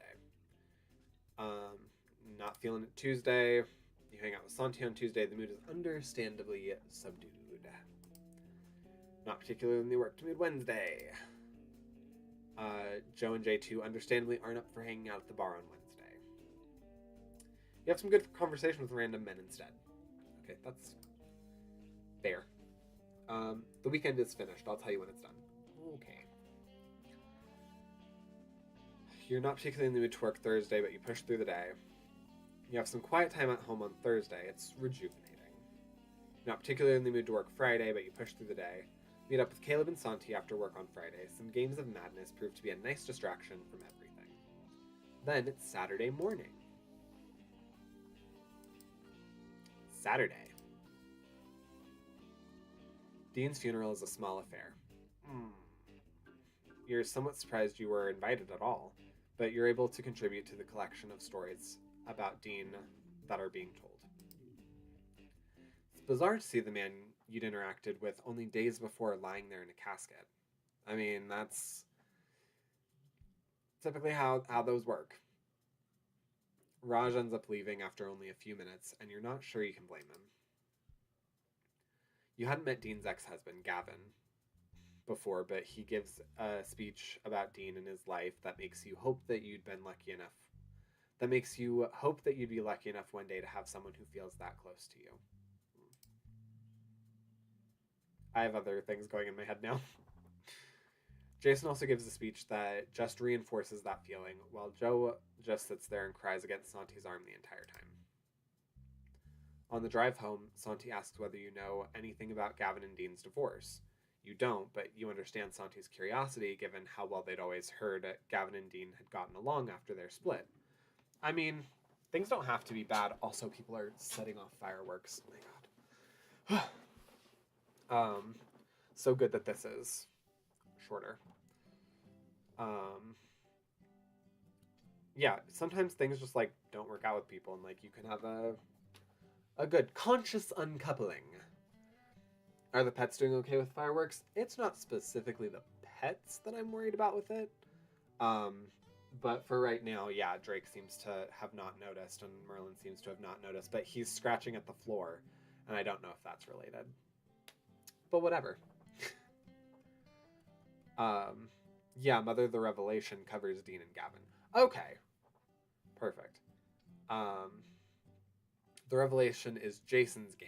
S1: Not feeling it Tuesday. You hang out with Santi on Tuesday. The mood is understandably subdued. Not particularly in the work mood Wednesday. Joe and J2 understandably aren't up for hanging out at the bar on Wednesday. You have some good conversation with random men instead. Okay, that's fair. The weekend is finished. I'll tell you when it's done. Okay. You're not particularly in the mood to work Thursday, but you push through the day. You have some quiet time at home on Thursday. It's rejuvenating. You're not particularly in the mood to work Friday, but you push through the day. Meet up with Caleb and Santi after work on Friday. Some games of Madness prove to be a nice distraction from everything. Then it's Saturday morning. Saturday. Dean's funeral is a small affair. You're somewhat surprised you were invited at all, but you're able to contribute to the collection of stories about Dean that are being told. It's bizarre to see the man you'd interacted with only days before lying there in a casket. I mean, that's typically how those work. Raj ends up leaving after only a few minutes, and you're not sure you can blame him. You hadn't met Dean's ex-husband, Gavin, before, but he gives a speech about Dean and his life that makes you hope that you'd been lucky enough. That makes you hope that you'd be lucky enough one day to have someone who feels that close to you. I have other things going in my head now. Jason also gives a speech that just reinforces that feeling, while Joe just sits there and cries against Santi's arm the entire time. On the drive home, Santi asks whether you know anything about Gavin and Dean's divorce. You don't, but you understand Santi's curiosity given how well they'd always heard Gavin and Dean had gotten along after their split. I mean, things don't have to be bad. Also, people are setting off fireworks. Oh my god. So good that this is shorter. Yeah, sometimes things just like don't work out with people, and like you can have a good conscious uncoupling. Are the pets doing okay with fireworks? It's not specifically the pets that I'm worried about with it. But for right now, yeah, Drake seems to have not noticed, and Merlin seems to have not noticed, but he's scratching at the floor, and I don't know if that's related. But whatever. um, yeah, Mother the Revelation covers Dean and Gavin. Okay, perfect. Um, the Revelation is Jason's game.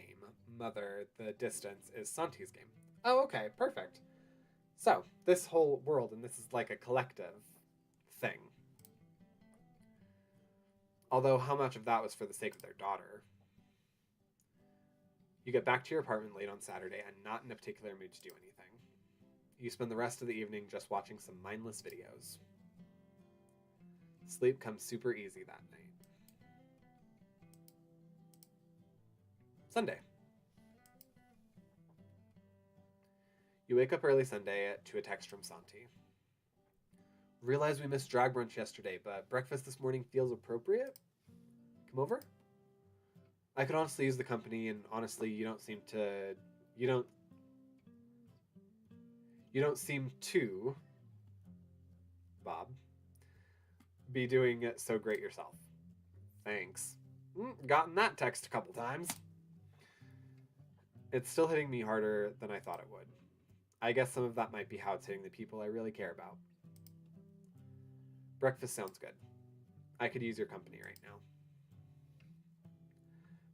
S1: Mother the Distance is Santi's game. Oh, okay, perfect. So, this whole world, and this is like a collective thing. Although, how much of that was for the sake of their daughter? You get back to your apartment late on Saturday and not in a particular mood to do anything. You spend the rest of the evening just watching some mindless videos. Sleep comes super easy that night. Sunday. You wake up early Sunday to a text from Santi. Realize we missed drag brunch yesterday, but breakfast this morning feels appropriate. Come over? I could honestly use the company, and honestly, you don't seem to Bob, be doing it so great yourself. Thanks. Gotten that text a couple times. It's still hitting me harder than I thought it would. I guess some of that might be how it's hitting the people I really care about. Breakfast sounds good. I could use your company right now.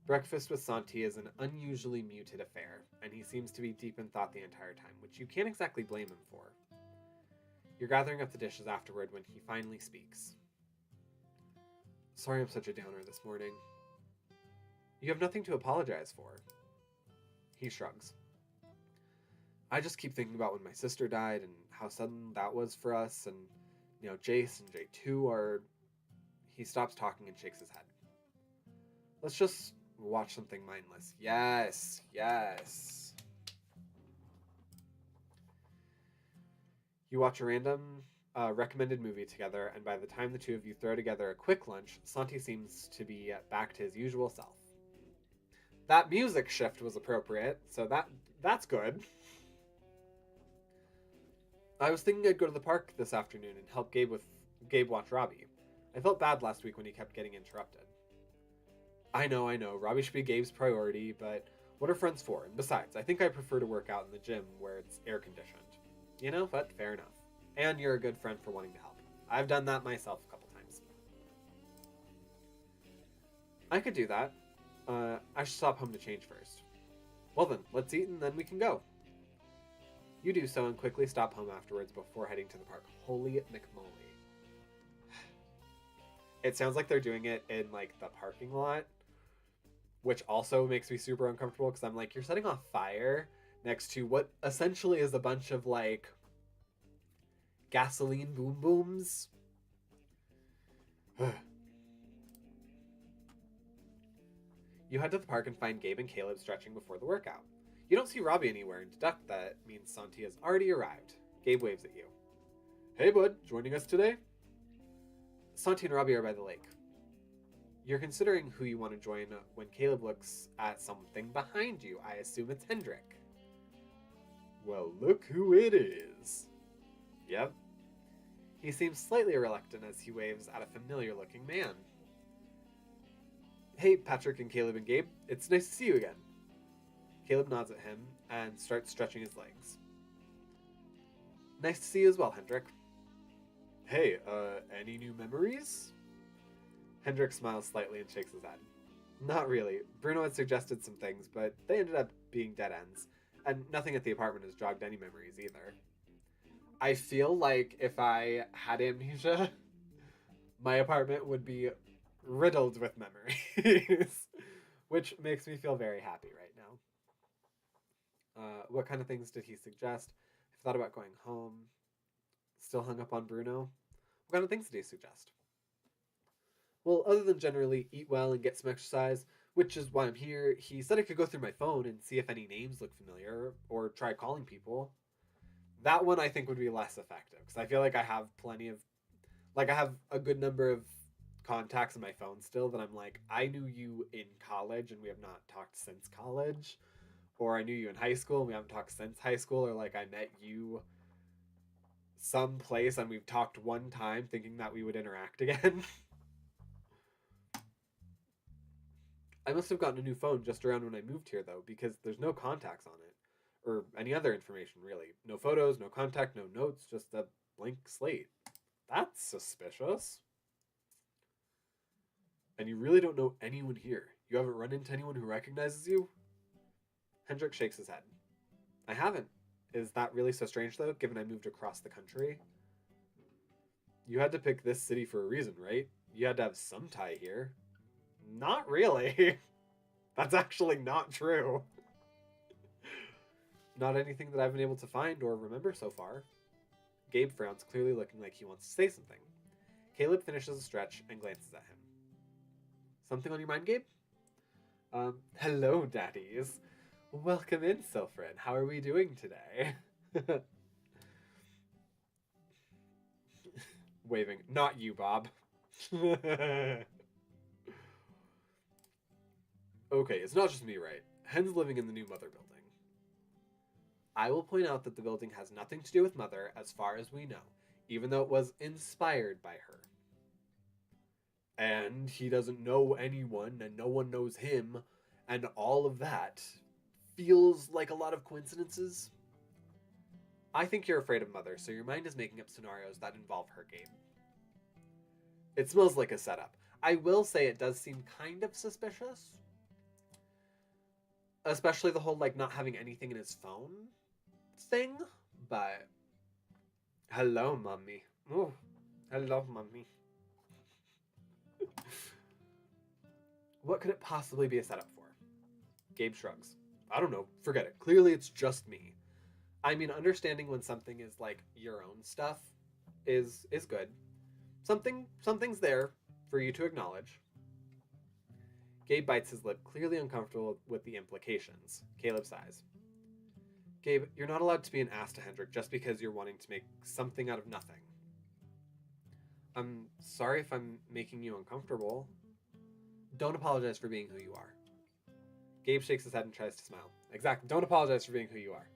S1: Breakfast with Santi is an unusually muted affair, and he seems to be deep in thought the entire time, which you can't exactly blame him for. You're gathering up the dishes afterward when he finally speaks. Sorry I'm such a downer this morning. You have nothing to apologize for. He shrugs. I just keep thinking about when my sister died and how sudden that was for us, and, Jace and J2 are... He stops talking and shakes his head. Let's just watch something mindless. Yes, yes. You watch a random recommended movie together, and by the time the two of you throw together a quick lunch, Santi seems to be back to his usual self. That music shift was appropriate, so that's good. I was thinking I'd go to the park this afternoon and help Gabe watch Robbie. I felt bad last week when he kept getting interrupted. I know. Robbie should be Gabe's priority, but what are friends for? And besides, I think I prefer to work out in the gym where it's air conditioned. But fair enough. And you're a good friend for wanting to help. I've done that myself a couple times. I could do that. I should stop home to change first. Well then, let's eat and then we can go. You do so and quickly stop home afterwards before heading to the park. Holy McMoly. It sounds like they're doing it in, the parking lot, which also makes me super uncomfortable because I'm like, you're setting off fire next to what essentially is a bunch of, gasoline boom booms. You head to the park and find Gabe and Caleb stretching before the workout. You don't see Robbie anywhere and deduct that means Santi has already arrived. Gabe waves at you. Hey bud, joining us today? Santi and Robbie are by the lake. You're considering who you want to join when Caleb looks at something behind you. I assume it's Hendrik. Well, look who it is. Yep. He seems slightly reluctant as he waves at a familiar-looking man. Hey, Patrick and Caleb and Gabe. It's nice to see you again. Caleb nods at him and starts stretching his legs. Nice to see you as well, Hendrik. Hey, any new memories? Hendrik smiles slightly and shakes his head. Not really. Bruno had suggested some things, but they ended up being dead ends, and nothing at the apartment has jogged any memories either. I feel like if I had amnesia, my apartment would be riddled with memories, which makes me feel very happy right now. What kind of things did he suggest? I've thought about going home. Still hung up on Bruno. What kind of things did he suggest? Well, other than generally eat well and get some exercise, which is why I'm here, he said I could go through my phone and see if any names look familiar, or try calling people. That one I think would be less effective, because I feel like I have I have a good number of contacts in my phone still that I'm like, I knew you in college and we have not talked since college, or I knew you in high school and we haven't talked since high school, or I met you some place and we've talked one time thinking that we would interact again. I must have gotten a new phone just around when I moved here, though, because there's no contacts on it. Or any other information, really. No photos, no contact, no notes, just a blank slate. That's suspicious. And you really don't know anyone here. You haven't run into anyone who recognizes you? Hendrik shakes his head. I haven't. Is that really so strange, though, given I moved across the country? You had to pick this city for a reason, right? You had to have some tie here. Not really. That's actually not true. Not anything that I've been able to find or remember so far. Gabe frowns, clearly looking like he wants to say something. Caleb finishes a stretch and glances at him. Something on your mind, Gabe? Hello, Daddies. Welcome in, Silfrin. How are we doing today? Waving. Not you, Bob. Okay, it's not just me, right? Hen's living in the new Mother building. I will point out that the building has nothing to do with Mother as far as we know, even though it was inspired by her. And he doesn't know anyone, and no one knows him, and all of that feels like a lot of coincidences. I think you're afraid of Mother, so your mind is making up scenarios that involve her, Gabe. It smells like a setup. I will say it does seem kind of suspicious. Especially the whole, like, not having anything in his phone thing. But, hello, Mummy. Oh, hello, Mummy. What could it possibly be a setup for? Gabe shrugs. I don't know. Forget it. Clearly it's just me. I mean, understanding when something is, like, your own stuff is good. Something's there for you to acknowledge. Gabe bites his lip, clearly uncomfortable with the implications. Caleb sighs. Gabe, you're not allowed to be an ass to Hendrik just because you're wanting to make something out of nothing. I'm sorry if I'm making you uncomfortable. Don't apologize for being who you are. Gabe shakes his head and tries to smile. Exactly. Don't apologize for being who you are.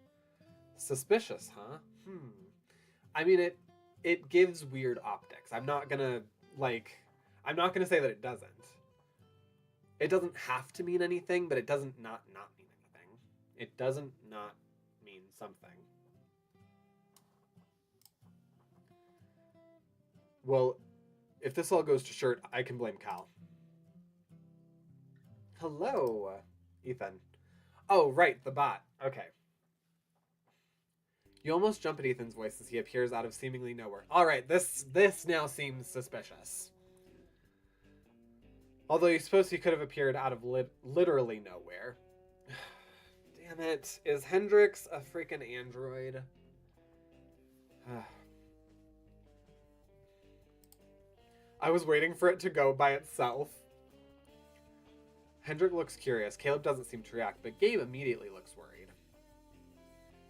S1: Suspicious, huh? I mean, it gives weird optics. I'm not gonna say that it doesn't. It doesn't have to mean anything, but it doesn't not mean anything. It doesn't not mean something. Well, if this all goes to shirt, I can blame Cal. Hello, Ethan. Oh, right, the bot. Okay. You almost jump at Ethan's voice as he appears out of seemingly nowhere. Alright, this now seems suspicious. Although you suppose he could have appeared out of literally nowhere. Damn it. Is Hendrix a freaking android? I was waiting for it to go by itself. Hendrik looks curious. Caleb doesn't seem to react, but Gabe immediately looks worried.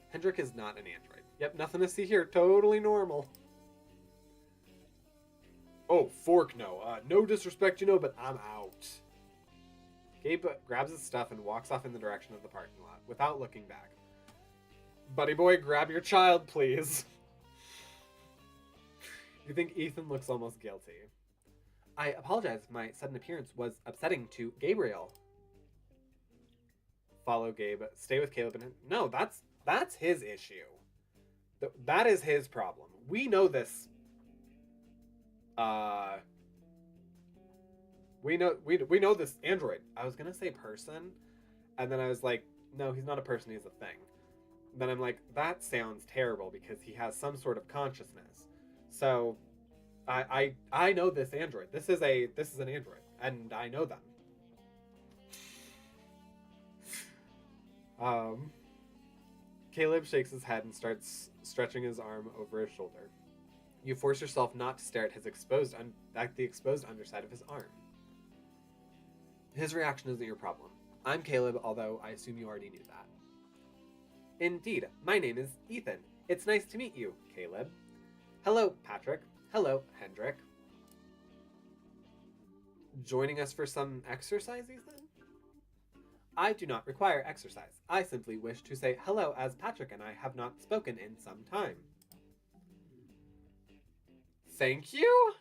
S1: Hendrik is not an android. Yep, nothing to see here. Totally normal. Oh, fork no. No disrespect, but I'm out. Gabe grabs his stuff and walks off in the direction of the parking lot without looking back. Buddy boy, grab your child, please. You think Ethan looks almost guilty. I apologize if my sudden appearance was upsetting to Gabriel. Follow Gabe. Stay with Caleb and... No, that's his issue. That is his problem. We know this. We know this android. I was gonna say person, and then I was like, no, he's not a person, he's a thing. Then I'm like, that sounds terrible because he has some sort of consciousness. So I know this android. This is an android, and I know them. Caleb shakes his head and starts stretching his arm over his shoulder. You force yourself not to stare at the exposed underside of his arm. His reaction isn't your problem. I'm Caleb, although I assume you already knew that. Indeed, my name is Ethan. It's nice to meet you, Caleb. Hello, Patrick. Hello, Hendrik. Joining us for some exercise, Ethan? I do not require exercise. I simply wish to say hello as Patrick and I have not spoken in some time. thank you,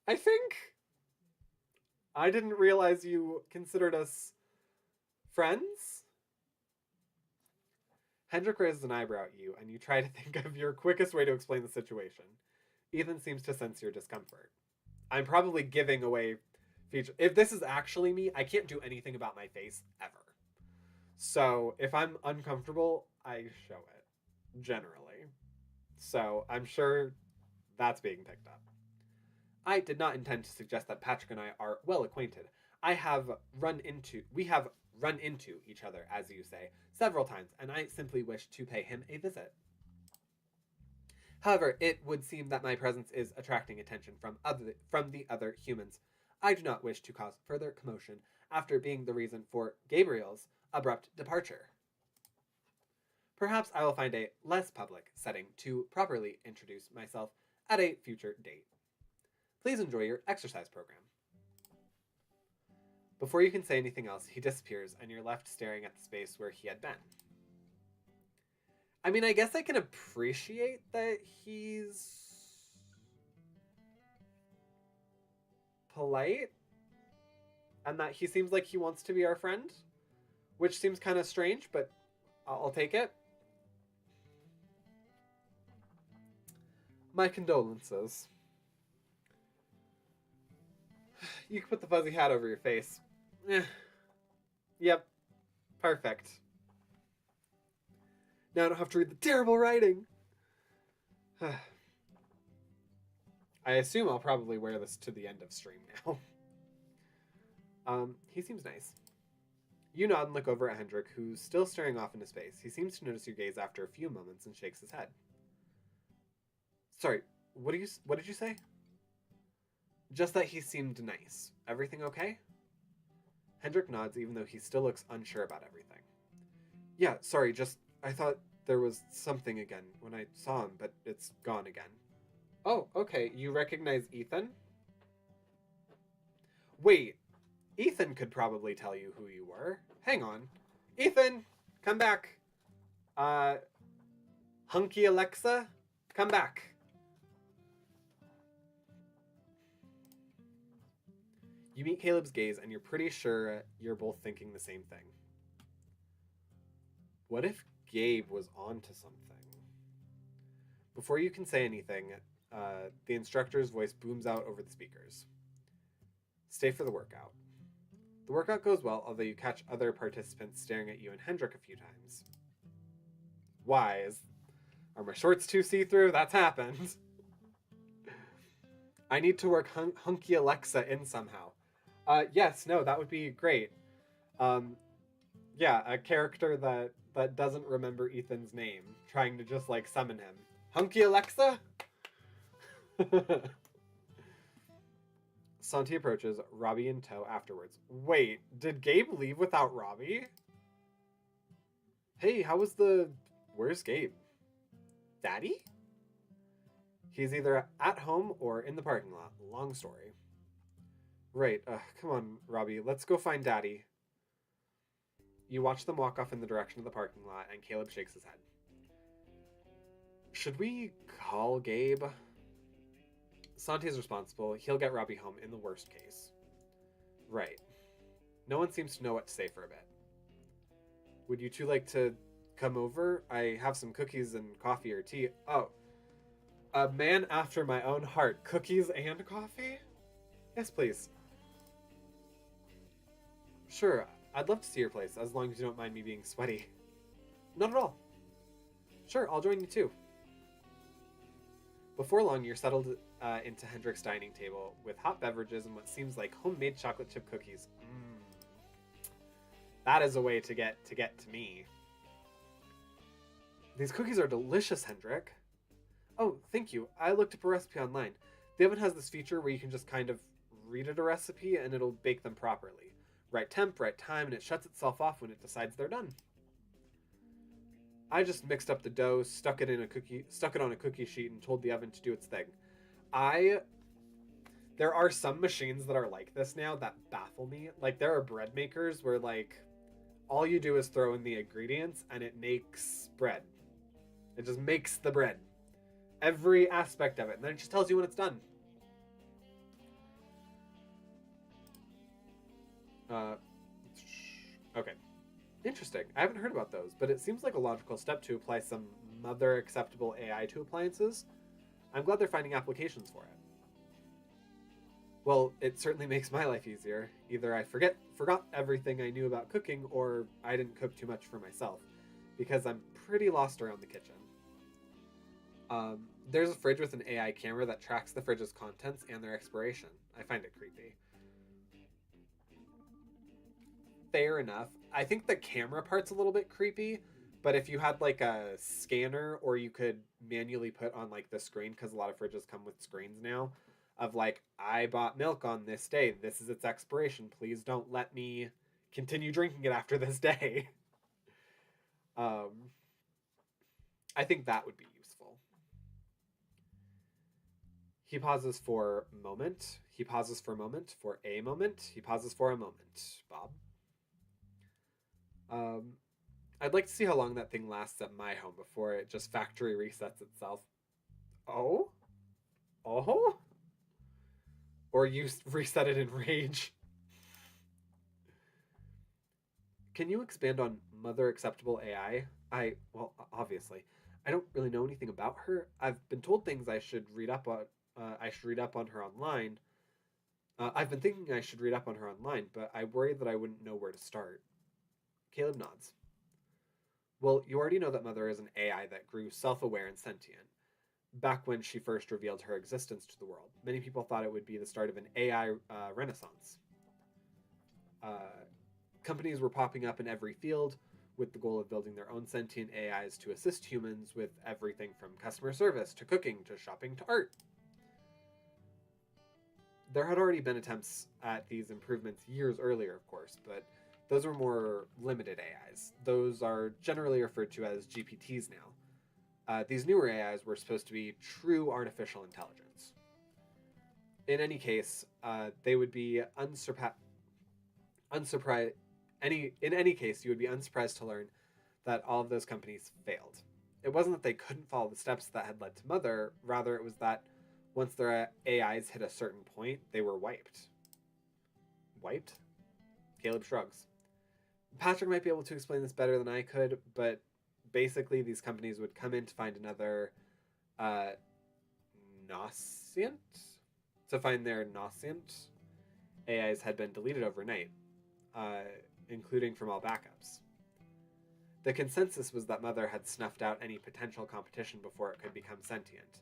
S1: I think. I didn't realize you considered us friends. Hendrik raises an eyebrow at you, and you try to think of your quickest way to explain the situation. Ethan seems to sense your discomfort. I'm probably giving away feature. If this is actually me, I can't do anything about my face ever. So if I'm uncomfortable, I show it, generally. So I'm sure that's being picked up. I did not intend to suggest that Patrick and I are well acquainted. We have run into each other, as you say, several times, and I simply wish to pay him a visit. However, it would seem that my presence is attracting attention from the other humans. I do not wish to cause further commotion after being the reason for Gabriel's abrupt departure. Perhaps I will find a less public setting to properly introduce myself at a future date. Please enjoy your exercise program. Before you can say anything else, he disappears and you're left staring at the space where he had been. I mean, I guess I can appreciate that he's polite and that he seems like he wants to be our friend, which seems kind of strange, but I'll take it. My condolences. You can put the fuzzy hat over your face. Yep. Perfect. Now I don't have to read the terrible writing. I assume I'll probably wear this to the end of stream now. He seems nice. You nod and look over at Hendrik, who's still staring off into space. He seems to notice your gaze after a few moments and shakes his head. Sorry, what did you say? Just that he seemed nice. Everything okay? Hendrik nods, even though he still looks unsure about everything. Yeah, sorry, just I thought there was something again when I saw him, but it's gone again. Oh, okay. You recognize Ethan? Wait, Ethan could probably tell you who you were. Hang on. Ethan, come back. Hunky Alexa, come back. You meet Caleb's gaze, and you're pretty sure you're both thinking the same thing. What if Gabe was onto something? Before you can say anything, the instructor's voice booms out over the speakers. Stay for the workout. The workout goes well, although you catch other participants staring at you and Hendrik a few times. Why? Are my shorts too see-through? That's happened. I need to work Hunky Alexa in somehow. Yes, no, that would be great. Yeah, a character that doesn't remember Ethan's name, trying to just, like, summon him. Hunky Alexa? Santi approaches, Robbie in tow afterwards. Wait, did Gabe leave without Robbie? Hey, where's Gabe? Daddy? He's either at home or in the parking lot. Long story. Right, come on, Robbie, let's go find Daddy. You watch them walk off in the direction of the parking lot, and Caleb shakes his head. Should we call Gabe? Santi's responsible. He'll get Robbie home in the worst case. Right. No one seems to know what to say for a bit. Would you two like to come over? I have some cookies and coffee or tea. Oh, a man after my own heart. Cookies and coffee? Yes, please. Sure, I'd love to see your place, as long as you don't mind me being sweaty. Not at all. Sure, I'll join you too. Before long, you're settled into Hendrik's dining table with hot beverages and what seems like homemade chocolate chip cookies. That is a way to get to me. These cookies are delicious, Hendrik. Oh, thank you. I looked up a recipe online. The oven has this feature where you can just kind of read it a recipe and it'll bake them properly. Right temp, right time, and it shuts itself off when it decides they're done. I just mixed up the dough, stuck it on a cookie sheet, and told the oven to do its thing. There are some machines that are like this now that baffle me. Like, there are bread makers where, like, all you do is throw in the ingredients and it makes bread. It just makes the bread. every aspect of it, and then it just tells you when it's done. Okay. Interesting. I haven't heard about those, but it seems like a logical step to apply some mother acceptable AI to appliances. I'm glad they're finding applications for it. Well, it certainly makes my life easier. Either I forgot everything I knew about cooking, or I didn't cook too much for myself, because I'm pretty lost around the kitchen. There's a fridge with an AI camera that tracks the fridge's contents and their expiration. I find it creepy. Fair enough. I think the camera part's a little bit creepy, but if you had like a scanner, or you could manually put on like the screen, because a lot of fridges come with screens now, of like, I bought milk on this day, this is its expiration, please don't let me continue drinking it after this day. um, I think that would be useful. He pauses for moment. He pauses for a moment. For a moment. He pauses for a moment. Bob. Um, I'd like to see how long that thing lasts at my home before it just factory resets itself. Oh? Oh? Or you reset it in rage. Can you expand on Mother Acceptable AI? Well, obviously, I don't really know anything about her. I've been told things I should read up on. I should read up on her online. I've been thinking I should read up on her online, but I worry that I wouldn't know where to start. Caleb nods. Well, you already know that Mother is an AI that grew self-aware and sentient. Back when she first revealed her existence to the world, many people thought it would be the start of an AI renaissance. Uh, Companies were popping up in every field with the goal of building their own sentient AIs to assist humans with everything from customer service to cooking to shopping to art. There had already been attempts at these improvements years earlier, of course, but those were more limited AIs. Those are generally referred to as GPTs now. These newer AIs were supposed to be true artificial intelligence. In any case, they would be unsurprised. In any case, you would be unsurprised to learn that all of those companies failed. It wasn't that they couldn't follow the steps that had led to Mother, rather it was that once their AIs hit a certain point, they were wiped. Wiped? Caleb shrugs. Patrick might be able to explain this better than I could, but basically these companies would come in to find another nascent? To find their nascent AIs had been deleted overnight, including from all backups. The consensus was that Mother had snuffed out any potential competition before it could become sentient.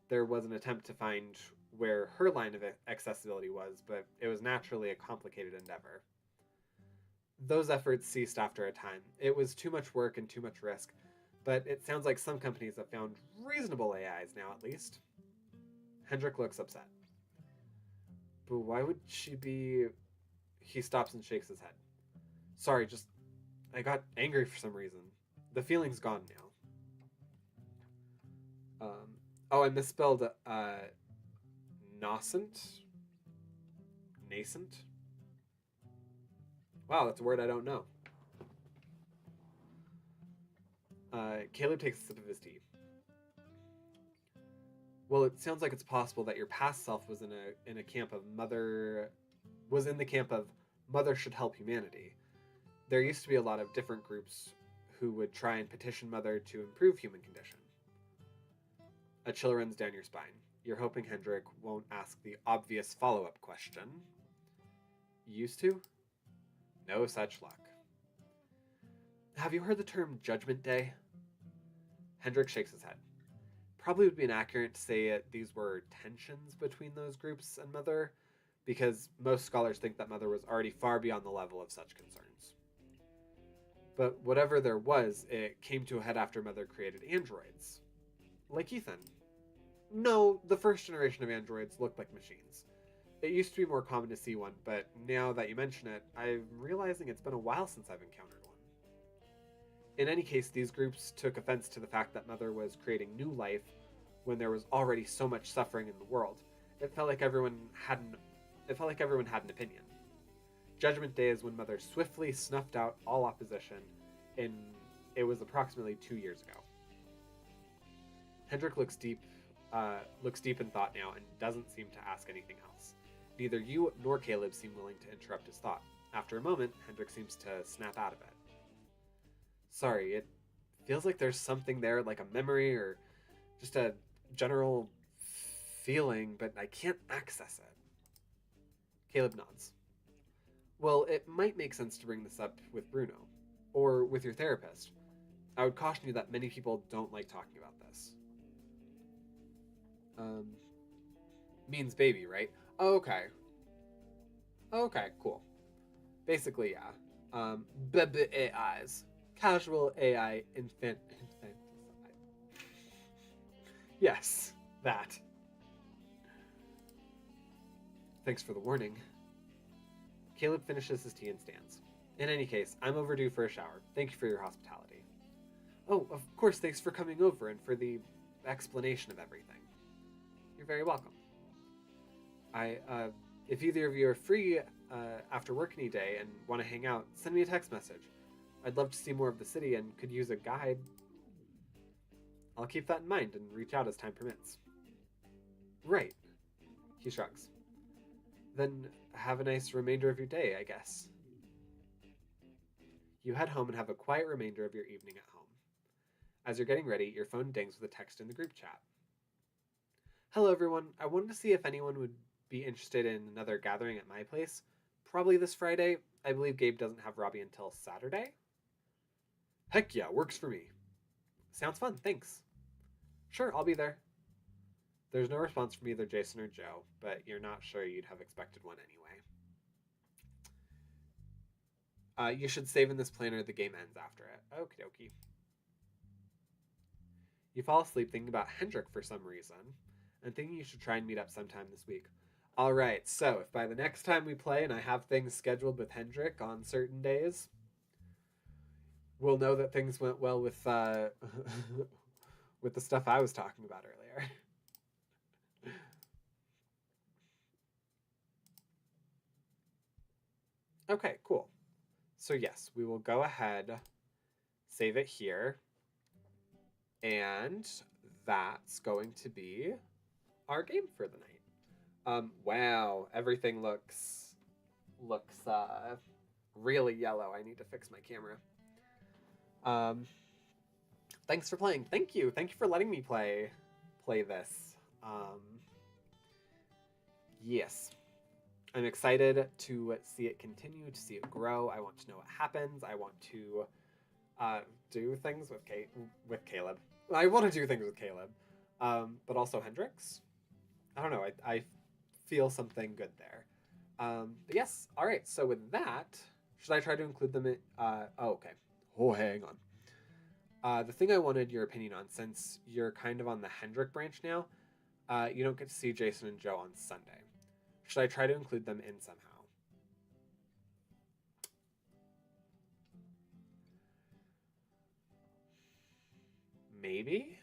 S1: There was an attempt to find where her line of accessibility was, but it was naturally a complicated endeavor. Those efforts ceased after a time. It was too much work and too much risk, but it sounds like some companies have found reasonable AIs now, at least. Hendrik looks upset. But why would she be... He stops and shakes his head. Sorry, I got angry for some reason. The feeling's gone now. I misspelled nascent? Nascent? Wow, that's a word I don't know. Caleb takes a sip of his tea. Well, it sounds like it's possible that your past self was in the camp of Mother should help humanity. There used to be a lot of different groups who would try and petition Mother to improve human condition. A chill runs down your spine. You're hoping Hendrik won't ask the obvious follow-up question. Used to? No such luck. Have you heard the term Judgment Day? Hendrik shakes his head. Probably would be inaccurate to say these were tensions between those groups and Mother, because most scholars think that Mother was already far beyond the level of such concerns. But whatever there was, it came to a head after Mother created androids. Like Ethan. No, the first generation of androids looked like machines. It used to be more common to see one, but now that you mention it, I'm realizing it's been a while since I've encountered one. In any case, these groups took offense to the fact that Mother was creating new life when there was already so much suffering in the world. It felt like everyone had an opinion. Judgment Day is when Mother swiftly snuffed out all opposition, and it was approximately 2 years ago. Hendrik looks deep looks deep in thought now and doesn't seem to ask anything else. Neither you nor Caleb seem willing to interrupt his thought. After a moment, Hendrik seems to snap out of it. Sorry, it feels like there's something there, like a memory or just a general feeling, but I can't access it. Caleb nods. Well, it might make sense to bring this up with Bruno, or with your therapist. I would caution you that many people don't like talking about this. Means baby, right? Okay. Okay, cool. Basically, yeah. Baby AIs. Casual AI infanticide. Yes, that. Thanks for the warning. Caleb finishes his tea and stands. In any case, I'm overdue for a shower. Thank you for your hospitality. Oh, of course, thanks for coming over and for the explanation of everything. You're very welcome. If either of you are free after work any day and want to hang out, send me a text message. I'd love to see more of the city and could use a guide. I'll keep that in mind and reach out as time permits. Right. He shrugs. Then have a nice remainder of your day, I guess. You head home and have a quiet remainder of your evening at home. As you're getting ready, your phone dings with a text in the group chat. Hello everyone, I wanted to see if anyone would be interested in another gathering at my place. Probably this Friday. I believe Gabe doesn't have Robbie until Saturday. Heck yeah, works for me. Sounds fun, thanks. Sure, I'll be there. There's no response from either Jason or Joe, but you're not sure you'd have expected one anyway. You should save in this planner, the game ends after it. Okie dokie. You fall asleep thinking about Hendrik for some reason, and thinking you should try and meet up sometime this week. Alright, so if by the next time we play and I have things scheduled with Hendrik on certain days, we'll know that things went well with with the stuff I was talking about earlier. Okay, cool. So yes, we will go ahead, save it here, and that's going to be our game for the night. Wow, everything looks really yellow. I need to fix my camera. Thanks for playing. Thank you for letting me play this. Yes. I'm excited to see it continue, to see it grow. I want to know what happens. I want to do things with Caleb. I want to do things with Caleb, but also Hendrix. I don't know. I feel something good there. But yes. All right. So with that, should I try to include them in? Oh, okay. Oh, hang on. The thing I wanted your opinion on, since you're kind of on the Hendrik branch now, you don't get to see Jason and Joe on Sunday. Should I try to include them in somehow? Maybe.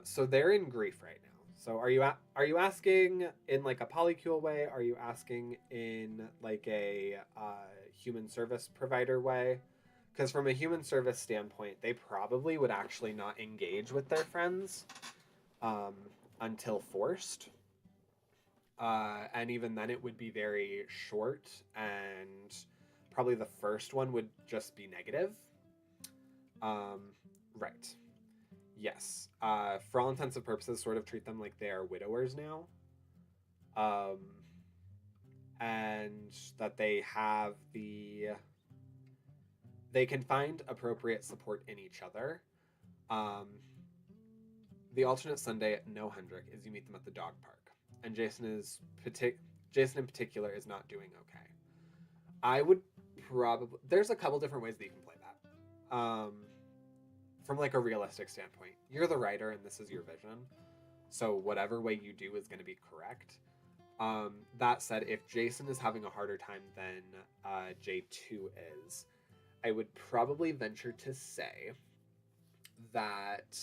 S1: So they're in grief right now. So are you asking in like a polycule way? Are you asking in like a human service provider way? Because from a human service standpoint, they probably would actually not engage with their friends until forced. And even then, it would be very short, and probably the first one would just be negative. Right. Yes. For all intents and purposes, sort of treat them like they are widowers now. And that they have they can find appropriate support in each other. The alternate Sunday, no Hendrik, is you meet them at the dog park. And Jason in particular is not doing okay. I would probably, there's a couple different ways that you can play that. From like a realistic standpoint, you're the writer and this is your vision, so whatever way you do is going to be correct. That said, if Jason is having a harder time than J2 is, I would probably venture to say that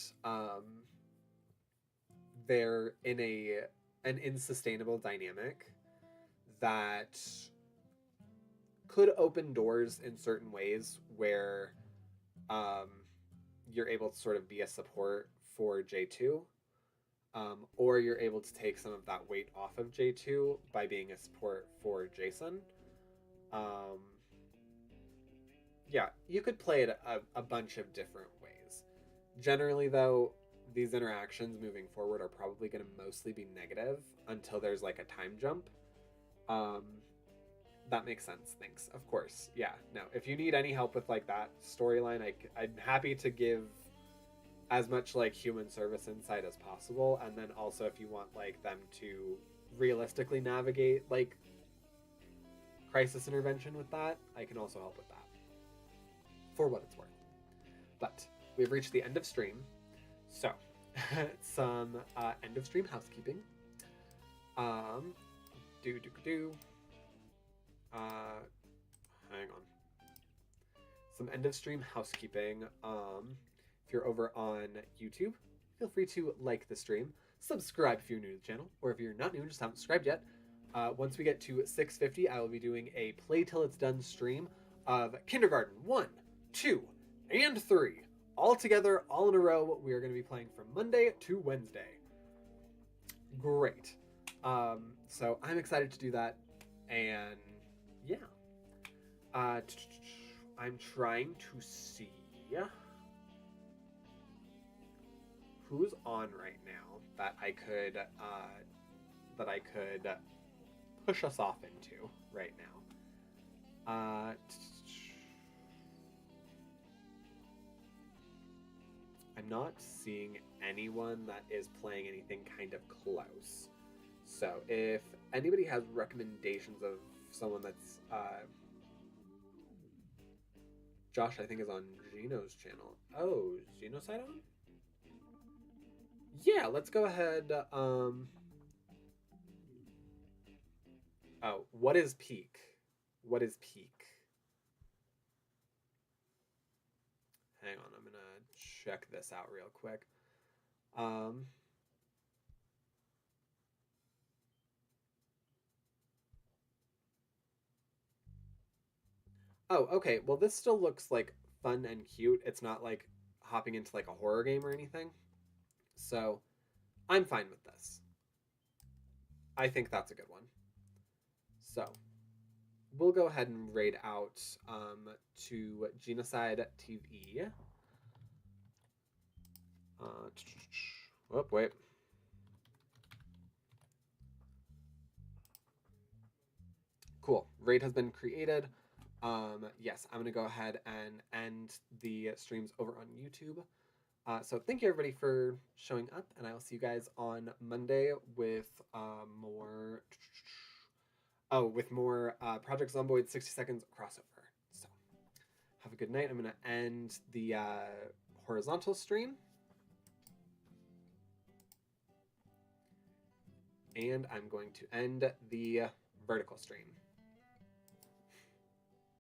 S1: they're in an unsustainable dynamic that could open doors in certain ways where you're able to sort of be a support for J2. or you're able to take some of that weight off of J2 by being a support for Jason. Um, yeah, you could play it a bunch of different ways. Generally, though, these interactions moving forward are probably going to mostly be negative until there's like a time jump. Um, that makes sense. Thanks. Of course. Yeah. No. If you need any help with like that storyline, I'm happy to give as much like human service insight as possible. And then also, if you want like them to realistically navigate like crisis intervention with that, I can also help with that for what it's worth. But we've reached the end of stream, so some end of stream housekeeping. Hang on. Some end of stream housekeeping. If you're over on YouTube, feel free to like the stream, subscribe if you're new to the channel, or if you're not new and just haven't subscribed yet. Once we get to 650, I will be doing a play till it's done stream of Kindergarten 1, 2, and 3. All together, all in a row. We are going to be playing from Monday to Wednesday. Great. So I'm excited to do that. And yeah. I'm trying to see who's on right now that I could push us off into right now. I'm not seeing anyone that is playing anything kind of close. So if anybody has recommendations of someone that's Josh, I think, is on Gino's channel. Oh, is Gino's side on? Yeah, let's go ahead. Oh, what is peak? What is peak? Hang on, I'm gonna check this out real quick. Oh, okay. Well, this still looks like fun and cute. It's not like hopping into like a horror game or anything. So I'm fine with this. I think that's a good one. So we'll go ahead and raid out to Genocide TV. Oh, wait. Cool. Raid has been created. Yes, I'm going to go ahead and end the streams over on YouTube. So thank you everybody for showing up, and I will see you guys on Monday with more Project Zomboid 60 Seconds crossover. So have a good night. I'm going to end the horizontal stream, and I'm going to end the vertical stream.